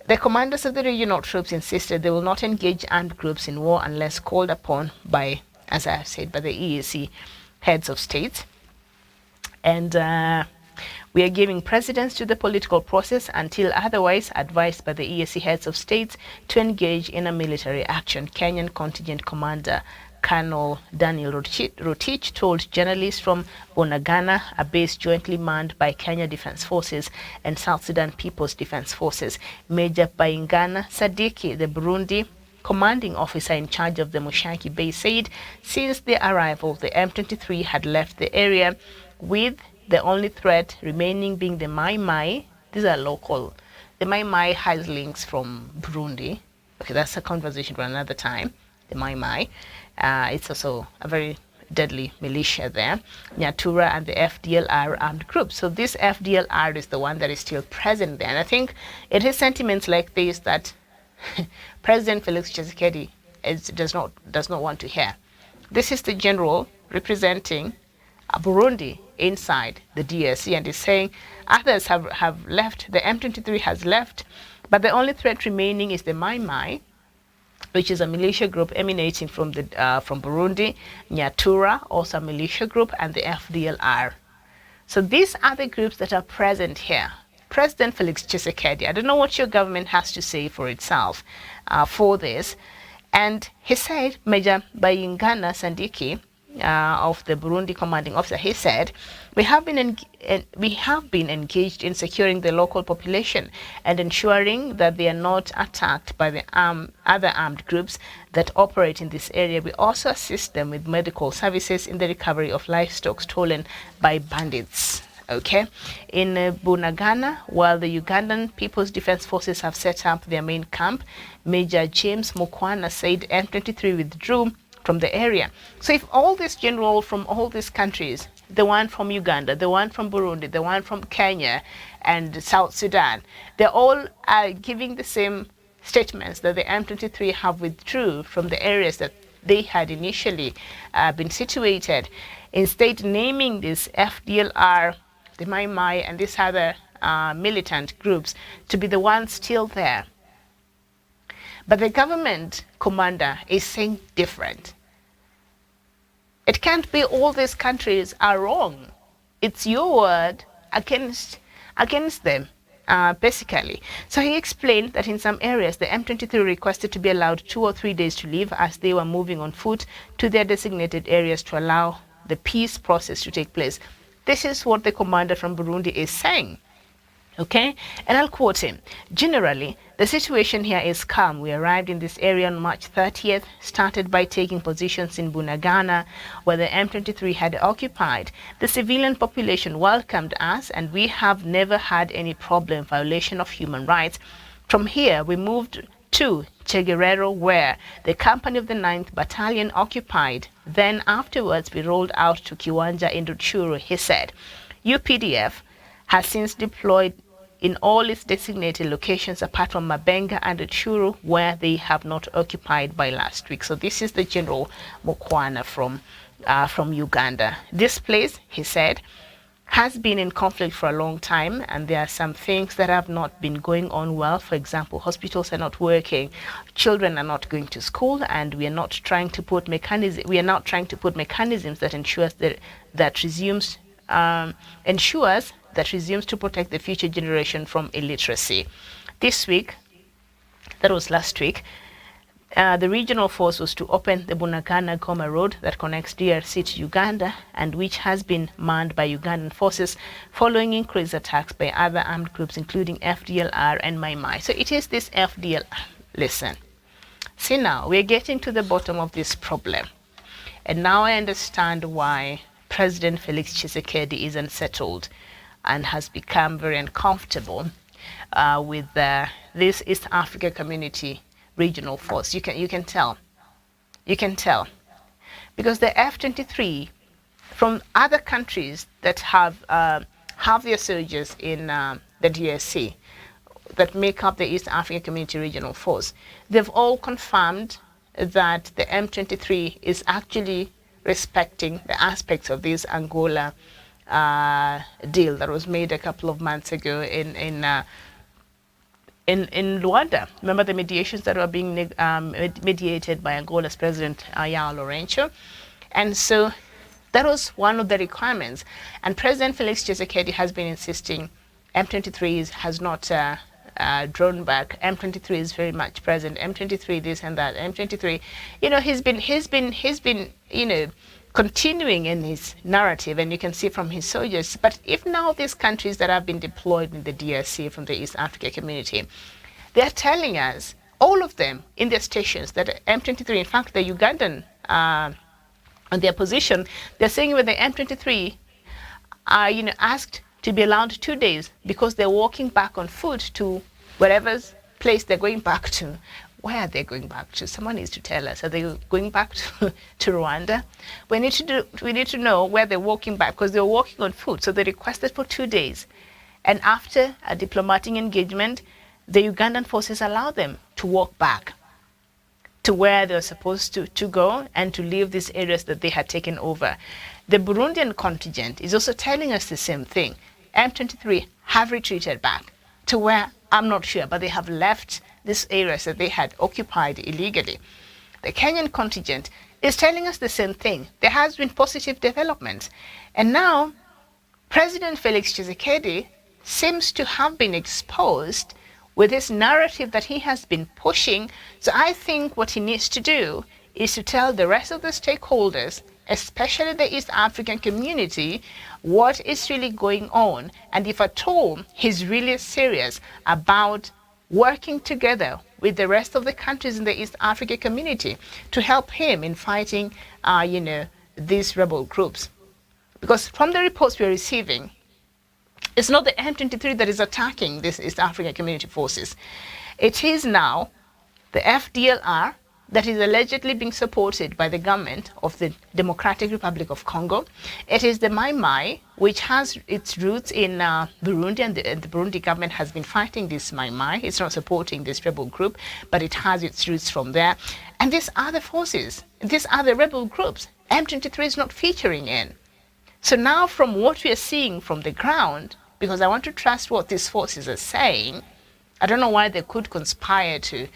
the commanders of the regional troops insisted they will not engage armed groups in war unless called upon by, as I have said, by the EAC heads of states. And we are giving precedence to the political process until otherwise advised by the EAC heads of states to engage in a military action. Kenyan contingent commander Colonel Daniel Rotich told journalists from Bunagana, a base jointly manned by Kenya Defence Forces and South Sudan People's Defence Forces. Major Bayingana Sadiki, the Burundi commanding officer in charge of the Mushanki base, said since the arrival, the M23 had left the area, with the only threat remaining being the Mai Mai. These are local. The Mai Mai has links from Burundi. Okay, that's a conversation for another time. The Mai Mai. It's also a very deadly militia there. Nyatura and the FDLR armed group. So this FDLR is the one that is still present there. And I think it is sentiments like this that President Felix Tshisekedi does not want to hear. This is the general representing Burundi inside the DRC, and is saying others have left. The M23 has left, but the only threat remaining is the Mai Mai, which is a militia group emanating from Burundi, Nyatura, also a militia group, and the FDLR. So these are the groups that are present here. President Felix Tshisekedi, I don't know what your government has to say for itself for this. And he said, Major Bayingana Sandiki, of the Burundi commanding officer, he said, we have been engaged in securing the local population and ensuring that they are not attacked by the other armed groups that operate in this area. We also assist them with medical services in the recovery of livestock stolen by bandits. Okay, in Bunagana, while the Ugandan People's Defence Forces have set up their main camp, Major James Mukwana said M23 withdrew from the area. So if all these generals from all these countries, the one from Uganda, the one from Burundi, the one from Kenya and South Sudan, they're all giving the same statements that the M23 have withdrew from the areas that they had initially been situated, instead naming this FDLR, the Mai Mai, and these other militant groups to be the ones still there. But the government commander is saying different. It can't be all these countries are wrong. It's your word against against them. Basically. So he explained that in some areas, the M23 requested to be allowed 2 or 3 days to leave as they were moving on foot to their designated areas to allow the peace process to take place. This is what the commander from Burundi is saying. Okay, and I'll quote him. Generally, the situation here is calm. We arrived in this area on March 30th, started by taking positions in Bunagana, where the M23 had occupied. The civilian population welcomed us, and we have never had any problem, violation of human rights. From here, we moved to Chegerero, where the company of the 9th Battalion occupied. Then afterwards, we rolled out to Kiwanja in Rutshuru, he said. UPDF has since deployed in all its designated locations apart from Mabenga and Rutshuru, where they have not occupied by last week. So this is the General Mukwana from Uganda. This place, he said, has been in conflict for a long time, and there are some things that have not been going on well. For example, hospitals are not working, children are not going to school, and we are not trying to put mechanisms that ensures that resumes to protect the future generation from illiteracy. This week, that was last week, the regional force was to open the Bunagana-Goma road that connects DRC to Uganda, and which has been manned by Ugandan forces following increased attacks by other armed groups, including FDLR and Mai Mai. So it is this FDLR. Listen. See now, we're getting to the bottom of this problem. And now I understand why President Felix Tshisekedi is unsettled and has become very uncomfortable with this East Africa Community regional force. You can tell, because the F-23 from other countries that have their soldiers in the DRC that make up the East Africa Community regional force, they've all confirmed that the M23 is actually respecting the aspects of this Angola deal that was made a couple of months ago in Luanda. Remember the mediations that were being mediated by Angola's President João Lourenço? And so that was one of the requirements. And President Felix Tshisekedi has been insisting M23 has not drawn back. M23 is very much present. M23 this and that. M23, he's been continuing in his narrative, and you can see from his soldiers. But if now these countries that have been deployed in the DRC from the East Africa Community, they are telling us, all of them in their stations, that M23, in fact, the Ugandan, on their position, they're saying when the M23 are, asked to be allowed 2 days because they're walking back on foot to whatever place they're going back to. Where are they going back to? Someone needs to tell us. Are they going back to Rwanda? We need to know where they're walking back, because they're walking on foot. So they requested for 2 days. And after a diplomatic engagement, the Ugandan forces allow them to walk back to where they're supposed to go and to leave these areas that they had taken over. The Burundian contingent is also telling us the same thing. M23 have retreated back to where, I'm not sure, but they have left these areas that they had occupied illegally. The Kenyan contingent is telling us the same thing. There has been positive developments. And now, President Felix Tshisekedi seems to have been exposed with this narrative that he has been pushing. So I think what he needs to do is to tell the rest of the stakeholders, especially the East African community, what is really going on. And if at all he's really serious about working together with the rest of the countries in the East Africa community to help him in fighting, these rebel groups. Because from the reports we're receiving, it's not the M23 that is attacking these East African community forces. It is now the FDLR that is allegedly being supported by the government of the Democratic Republic of Congo. It is the Mai Mai, which has its roots in Burundi, and the Burundi government has been fighting this Mai Mai. It's not supporting this rebel group, but it has its roots from there. And these other forces, these other rebel groups, M23 is not featuring in. So now from what we are seeing from the ground, because I want to trust what these forces are saying, I don't know why they could conspire to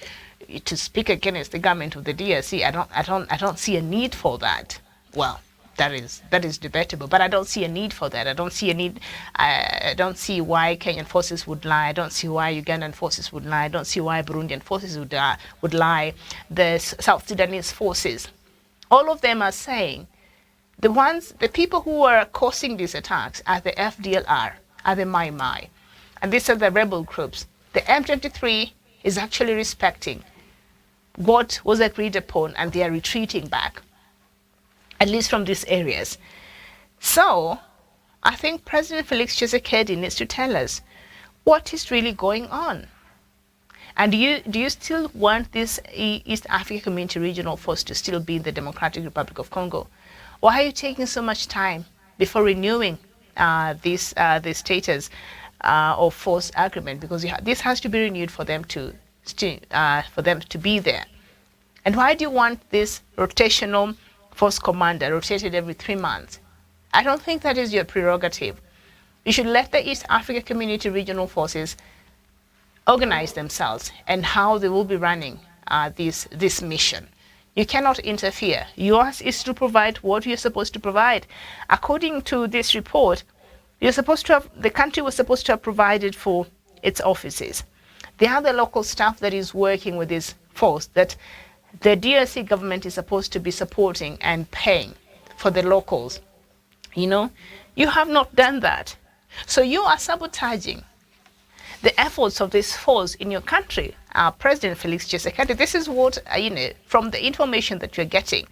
speak against the government of the DRC. I don't see a need for that. Well, that is debatable, but I don't see a need for that. I don't see a need. I don't see why Kenyan forces would lie. I don't see why Ugandan forces would lie. I don't see why Burundian forces would lie. The South Sudanese forces, all of them are saying the people who are causing these attacks are the FDLR, are the Mai Mai, and these are the rebel groups. The M23 is actually respecting what was agreed upon, and they are retreating back, at least from these areas. So I think President Felix Tshisekedi needs to tell us what is really going on. And do you still want this East African Community Regional Force to still be in the Democratic Republic of Congo? Why are you taking so much time before renewing this status of force agreement? Because this has to be renewed for them to be there. And why do you want this rotational force commander rotated every 3 months? I don't think that is your prerogative. You should let the East Africa Community Regional Forces organize themselves and how they will be running this mission. You cannot interfere. Yours is to provide what you're supposed to provide. According to this report, the country was supposed to have provided for its offices. They have the local staff that is working with this force that the DRC government is supposed to be supporting and paying for the locals. You have not done that. So you are sabotaging the efforts of this force in your country. President Felix Tshisekedi, this is what, from the information that you're getting,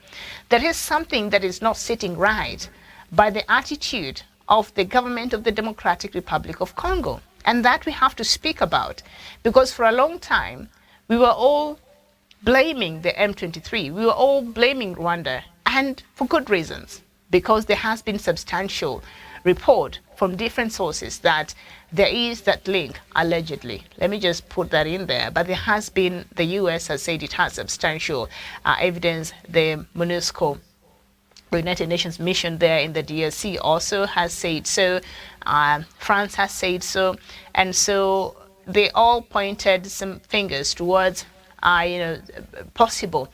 there is something that is not sitting right by the attitude of the government of the Democratic Republic of Congo. And that we have to speak about, because for a long time, we were all blaming the M23. We were all blaming Rwanda, and for good reasons, because there has been substantial report from different sources that there is that link, allegedly. Let me just put that in there. But there has been, the US has said it has substantial evidence. The MONUSCO, the United Nations mission there in the DRC, also has said so. France has said so. And so they all pointed some fingers towards possible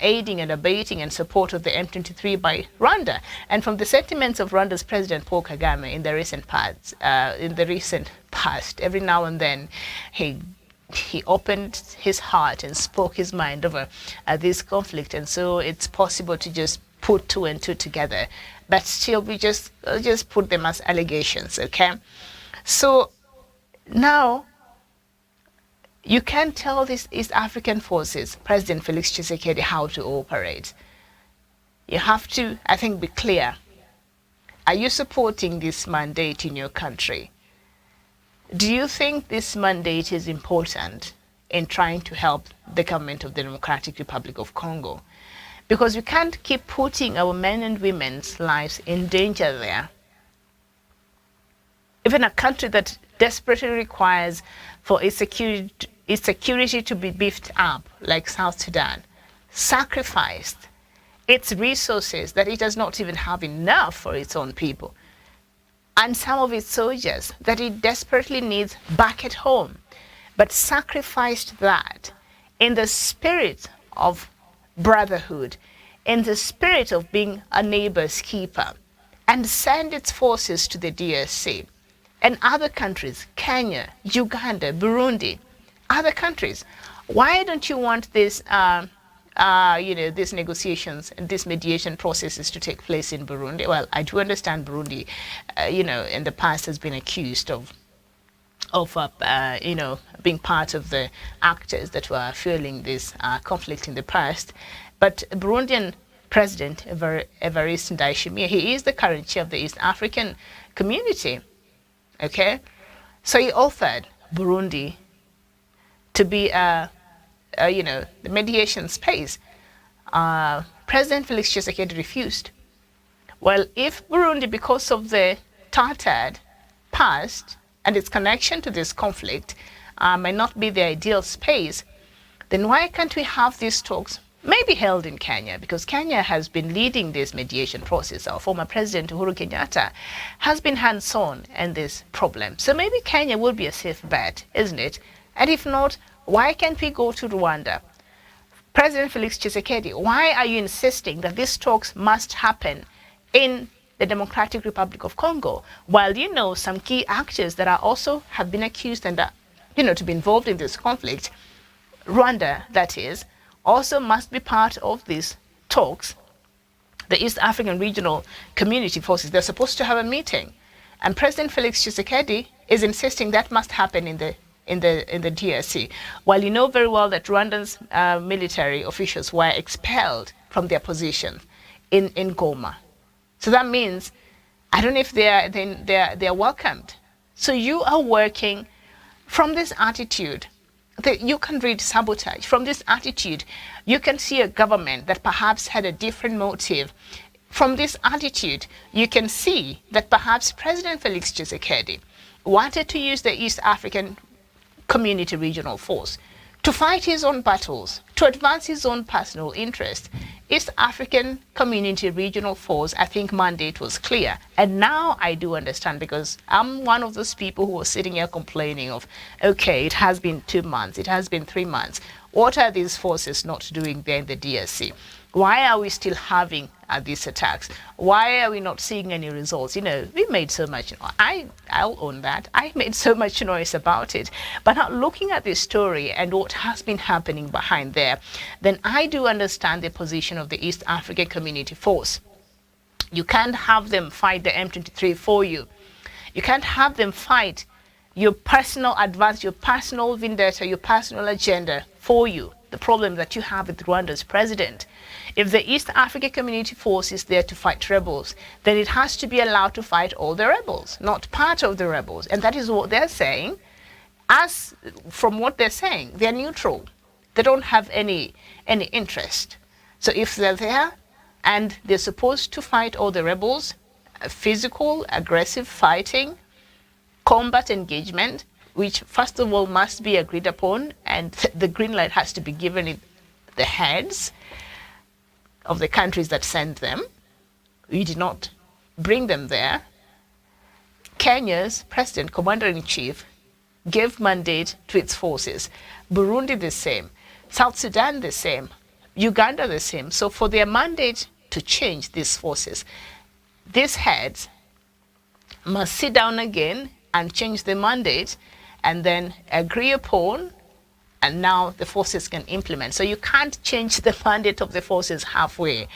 aiding and abetting and support of the M23 by Rwanda. And from the sentiments of Rwanda's President Paul Kagame in the recent past, every now and then he opened his heart and spoke his mind over this conflict. And so it's possible to just put 2 and 2 together, but still we just put them as allegations. Okay, so now you can't tell these East African forces, President Felix Tshisekedi, how to operate. You have to, I think, be clear. Are you supporting this mandate in your country? Do you think this mandate is important in trying to help the government of the Democratic Republic of Congo? Because we can't keep putting our men and women's lives in danger there. Even a country that desperately requires for its security to be beefed up, like South Sudan, sacrificed its resources that it does not even have enough for its own people, and some of its soldiers that it desperately needs back at home, but sacrificed that in the spirit of brotherhood, in the spirit of being a neighbor's keeper, and send its forces to the DRC and other countries, Kenya, Uganda, Burundi, other countries. Why don't you want this, these negotiations and these mediation processes to take place in Burundi? Well, I do understand Burundi, in the past has been accused of being part of the actors that were fueling this conflict in the past. But Burundian President Evariste Ndayishimiye, he is the current chair of the East African Community. Okay, so he offered Burundi to be the mediation space. President Felix Tshisekedi refused. Well, if Burundi, because of the tattered past and its connection to this conflict, might not be the ideal space, then why can't we have these talks maybe held in Kenya? Because Kenya has been leading this mediation process. Our former President Uhuru Kenyatta has been hands-on in this problem. So maybe Kenya would be a safe bet, isn't it? And if not, why can't we go to Rwanda? President Felix Tshisekedi, why are you insisting that these talks must happen in the Democratic Republic of Congo, while some key actors that are also have been accused and to be involved in this conflict, Rwanda, that is, also must be part of these talks. The East African Regional Community Forces, they're supposed to have a meeting, and President Felix Tshisekedi is insisting that must happen in the DRC, while you know very well that Rwandan's military officials were expelled from their position in Goma. So that means, I don't know if they're welcomed. So you are working from this attitude that you can read sabotage. From this attitude, you can see a government that perhaps had a different motive. From this attitude, you can see that perhaps President Felix Tshisekedi wanted to use the East African Community Regional Force to fight his own battles, to advance his own personal interest. East African Community Regional Force, I think mandate was clear. And now I do understand, because I'm one of those people who was sitting here complaining of, okay, it has been 2 months, it has been 3 months. What are these forces not doing there in the DRC? Why are we still having these attacks? Why are we not seeing any results? We made so much, I'll own that. I made so much noise about it. But now looking at this story and what has been happening behind there, then I do understand the position of the East African Community Force. You can't have them fight the M23 for you. You can't have them fight your personal advance, your personal vendetta, your personal agenda for you. The problem that you have with Rwanda's president. If the East African Community Force is there to fight rebels, then it has to be allowed to fight all the rebels, not part of the rebels. And that is what they're saying. As from what they're saying, they're neutral. They don't have any interest. So if they're there and they're supposed to fight all the rebels, physical, aggressive fighting, combat engagement, which first of all must be agreed upon, and the green light has to be given in the heads of the countries that send them. We did not bring them there. Kenya's president, commander-in-chief, gave mandate to its forces. Burundi the same. South Sudan the same. Uganda the same. So for their mandate to change these forces, these heads must sit down again and change the mandate and then agree upon, and now the forces can implement. So you can't change the mandate of the forces halfway.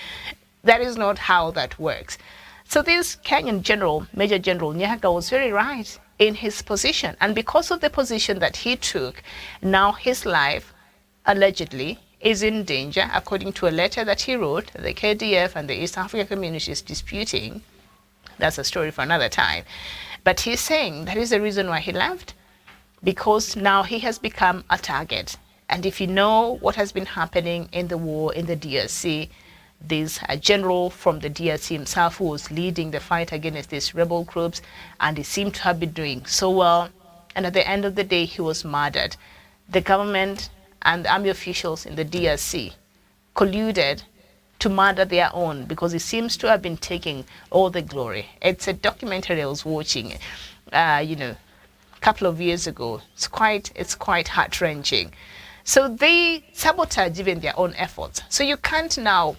That is not how that works. So this Kenyan general, Major General Nyaga, was very right in his position. And because of the position that he took, now his life, allegedly, is in danger, according to a letter that he wrote, the KDF and the East African community is disputing. That's a story for another time. But he's saying that is the reason why he left, because now he has become a target. And if you know what has been happening in the war in the DRC, this general from the DRC himself who was leading the fight against these rebel groups, and he seemed to have been doing so well. And at the end of the day, he was murdered. The government and army officials in the DRC colluded to murder their own, because he seems to have been taking all the glory. It's a documentary I was watching, a couple of years ago. It's quite heart-wrenching. So they sabotage even their own efforts. So you can't now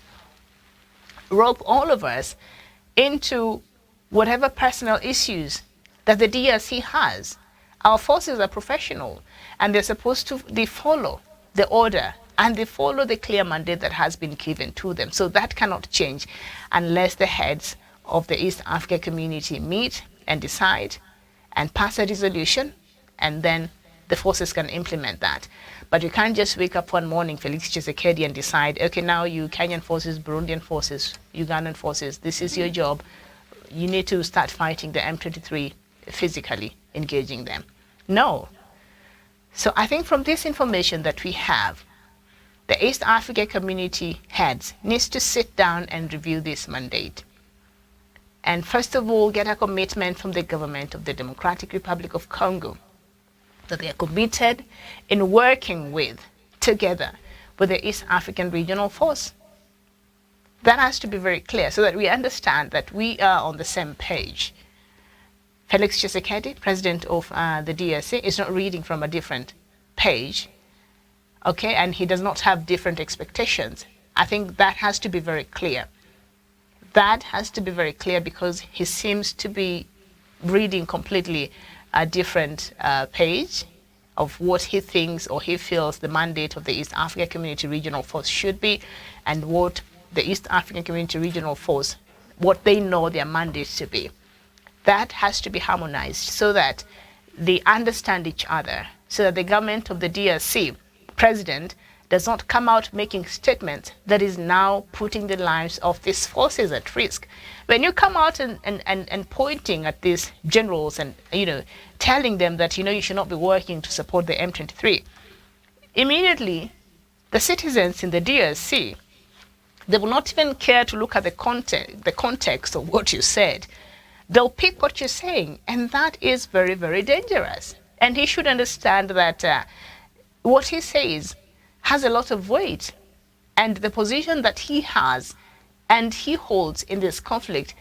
rope all of us into whatever personal issues that the DRC has. Our forces are professional, and they follow the order, and they follow the clear mandate that has been given to them. So that cannot change unless the heads of the East African community meet and decide and pass a resolution, and then the forces can implement that. But you can't just wake up one morning, Felix Tshisekedi, and decide, okay, now you Kenyan forces, Burundian forces, Ugandan forces, this is your job. You need to start fighting the M23, physically engaging them. No. So I think from this information that we have, the East Africa community heads needs to sit down and review this mandate. And first of all, get a commitment from the government of the Democratic Republic of Congo that they are committed in working together with the East African Regional Force. That has to be very clear so that we understand that we are on the same page. Felix Tshisekedi, president of the DRC, is not reading from a different page, okay, and he does not have different expectations. I think that has to be very clear. That has to be very clear, because he seems to be reading completely a different page of what he thinks or he feels the mandate of the East Africa Community Regional Force should be, and what the East African Community Regional Force, what they know their mandate to be. That has to be harmonized so that they understand each other, so that the government of the DRC president does not come out making statements that is now putting the lives of these forces at risk. When you come out and pointing at these generals and, telling them that, you should not be working to support the M23, immediately the citizens in the DRC, they will not even care to look at the context of what you said. They'll pick what you're saying, and that is very, very dangerous. And he should understand that what he says has a lot of weight, and the position that he has and he holds in this conflict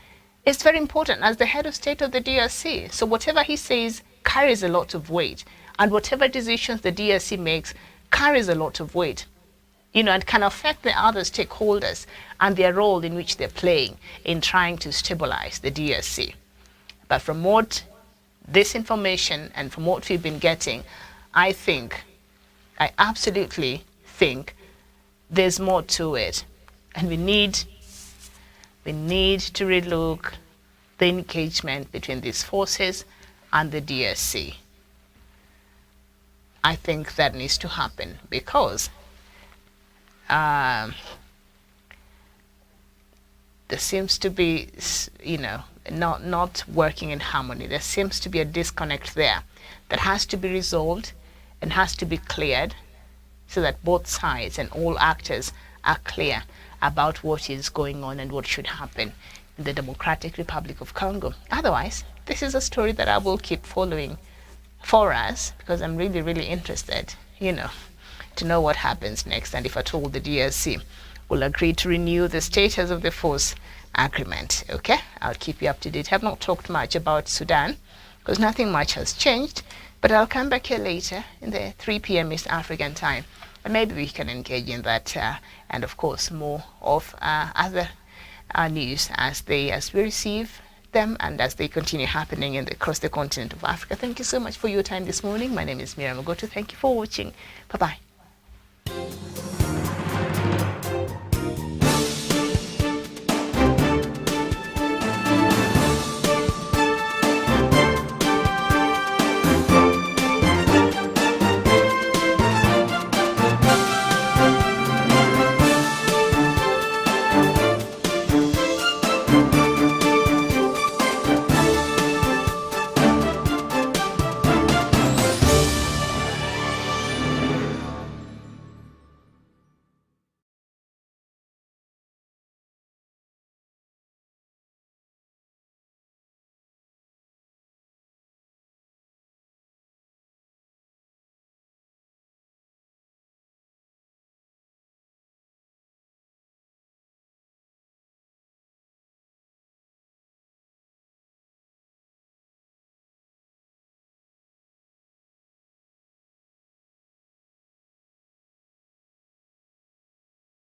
is very important as the head of state of the DRC. So whatever he says carries a lot of weight, and whatever decisions the DRC makes carries a lot of weight, and can affect the other stakeholders and their role in which they're playing in trying to stabilize the DRC. But from what this information and from what we've been getting, I absolutely think there's more to it, and we need to relook the engagement between these forces and the DRC. I think that needs to happen, because there seems to be, not working in harmony. There seems to be a disconnect there that has to be resolved and has to be cleared, so that both sides and all actors are clear about what is going on and what should happen in the Democratic Republic of Congo. Otherwise, this is a story that I will keep following for us, because I'm really, really interested, to know what happens next, and if at all the DRC will agree to renew the status of the force agreement. Okay, I'll keep you up to date. I've not talked much about Sudan because nothing much has changed, but I'll come back here later in the 3 p.m. East African time, and maybe we can engage in that, and of course more of other news as we receive them and as they continue happening across the continent of Africa. Thank you so much for your time this morning. My name is Miriam Ogoto. Thank you for watching. Bye-bye.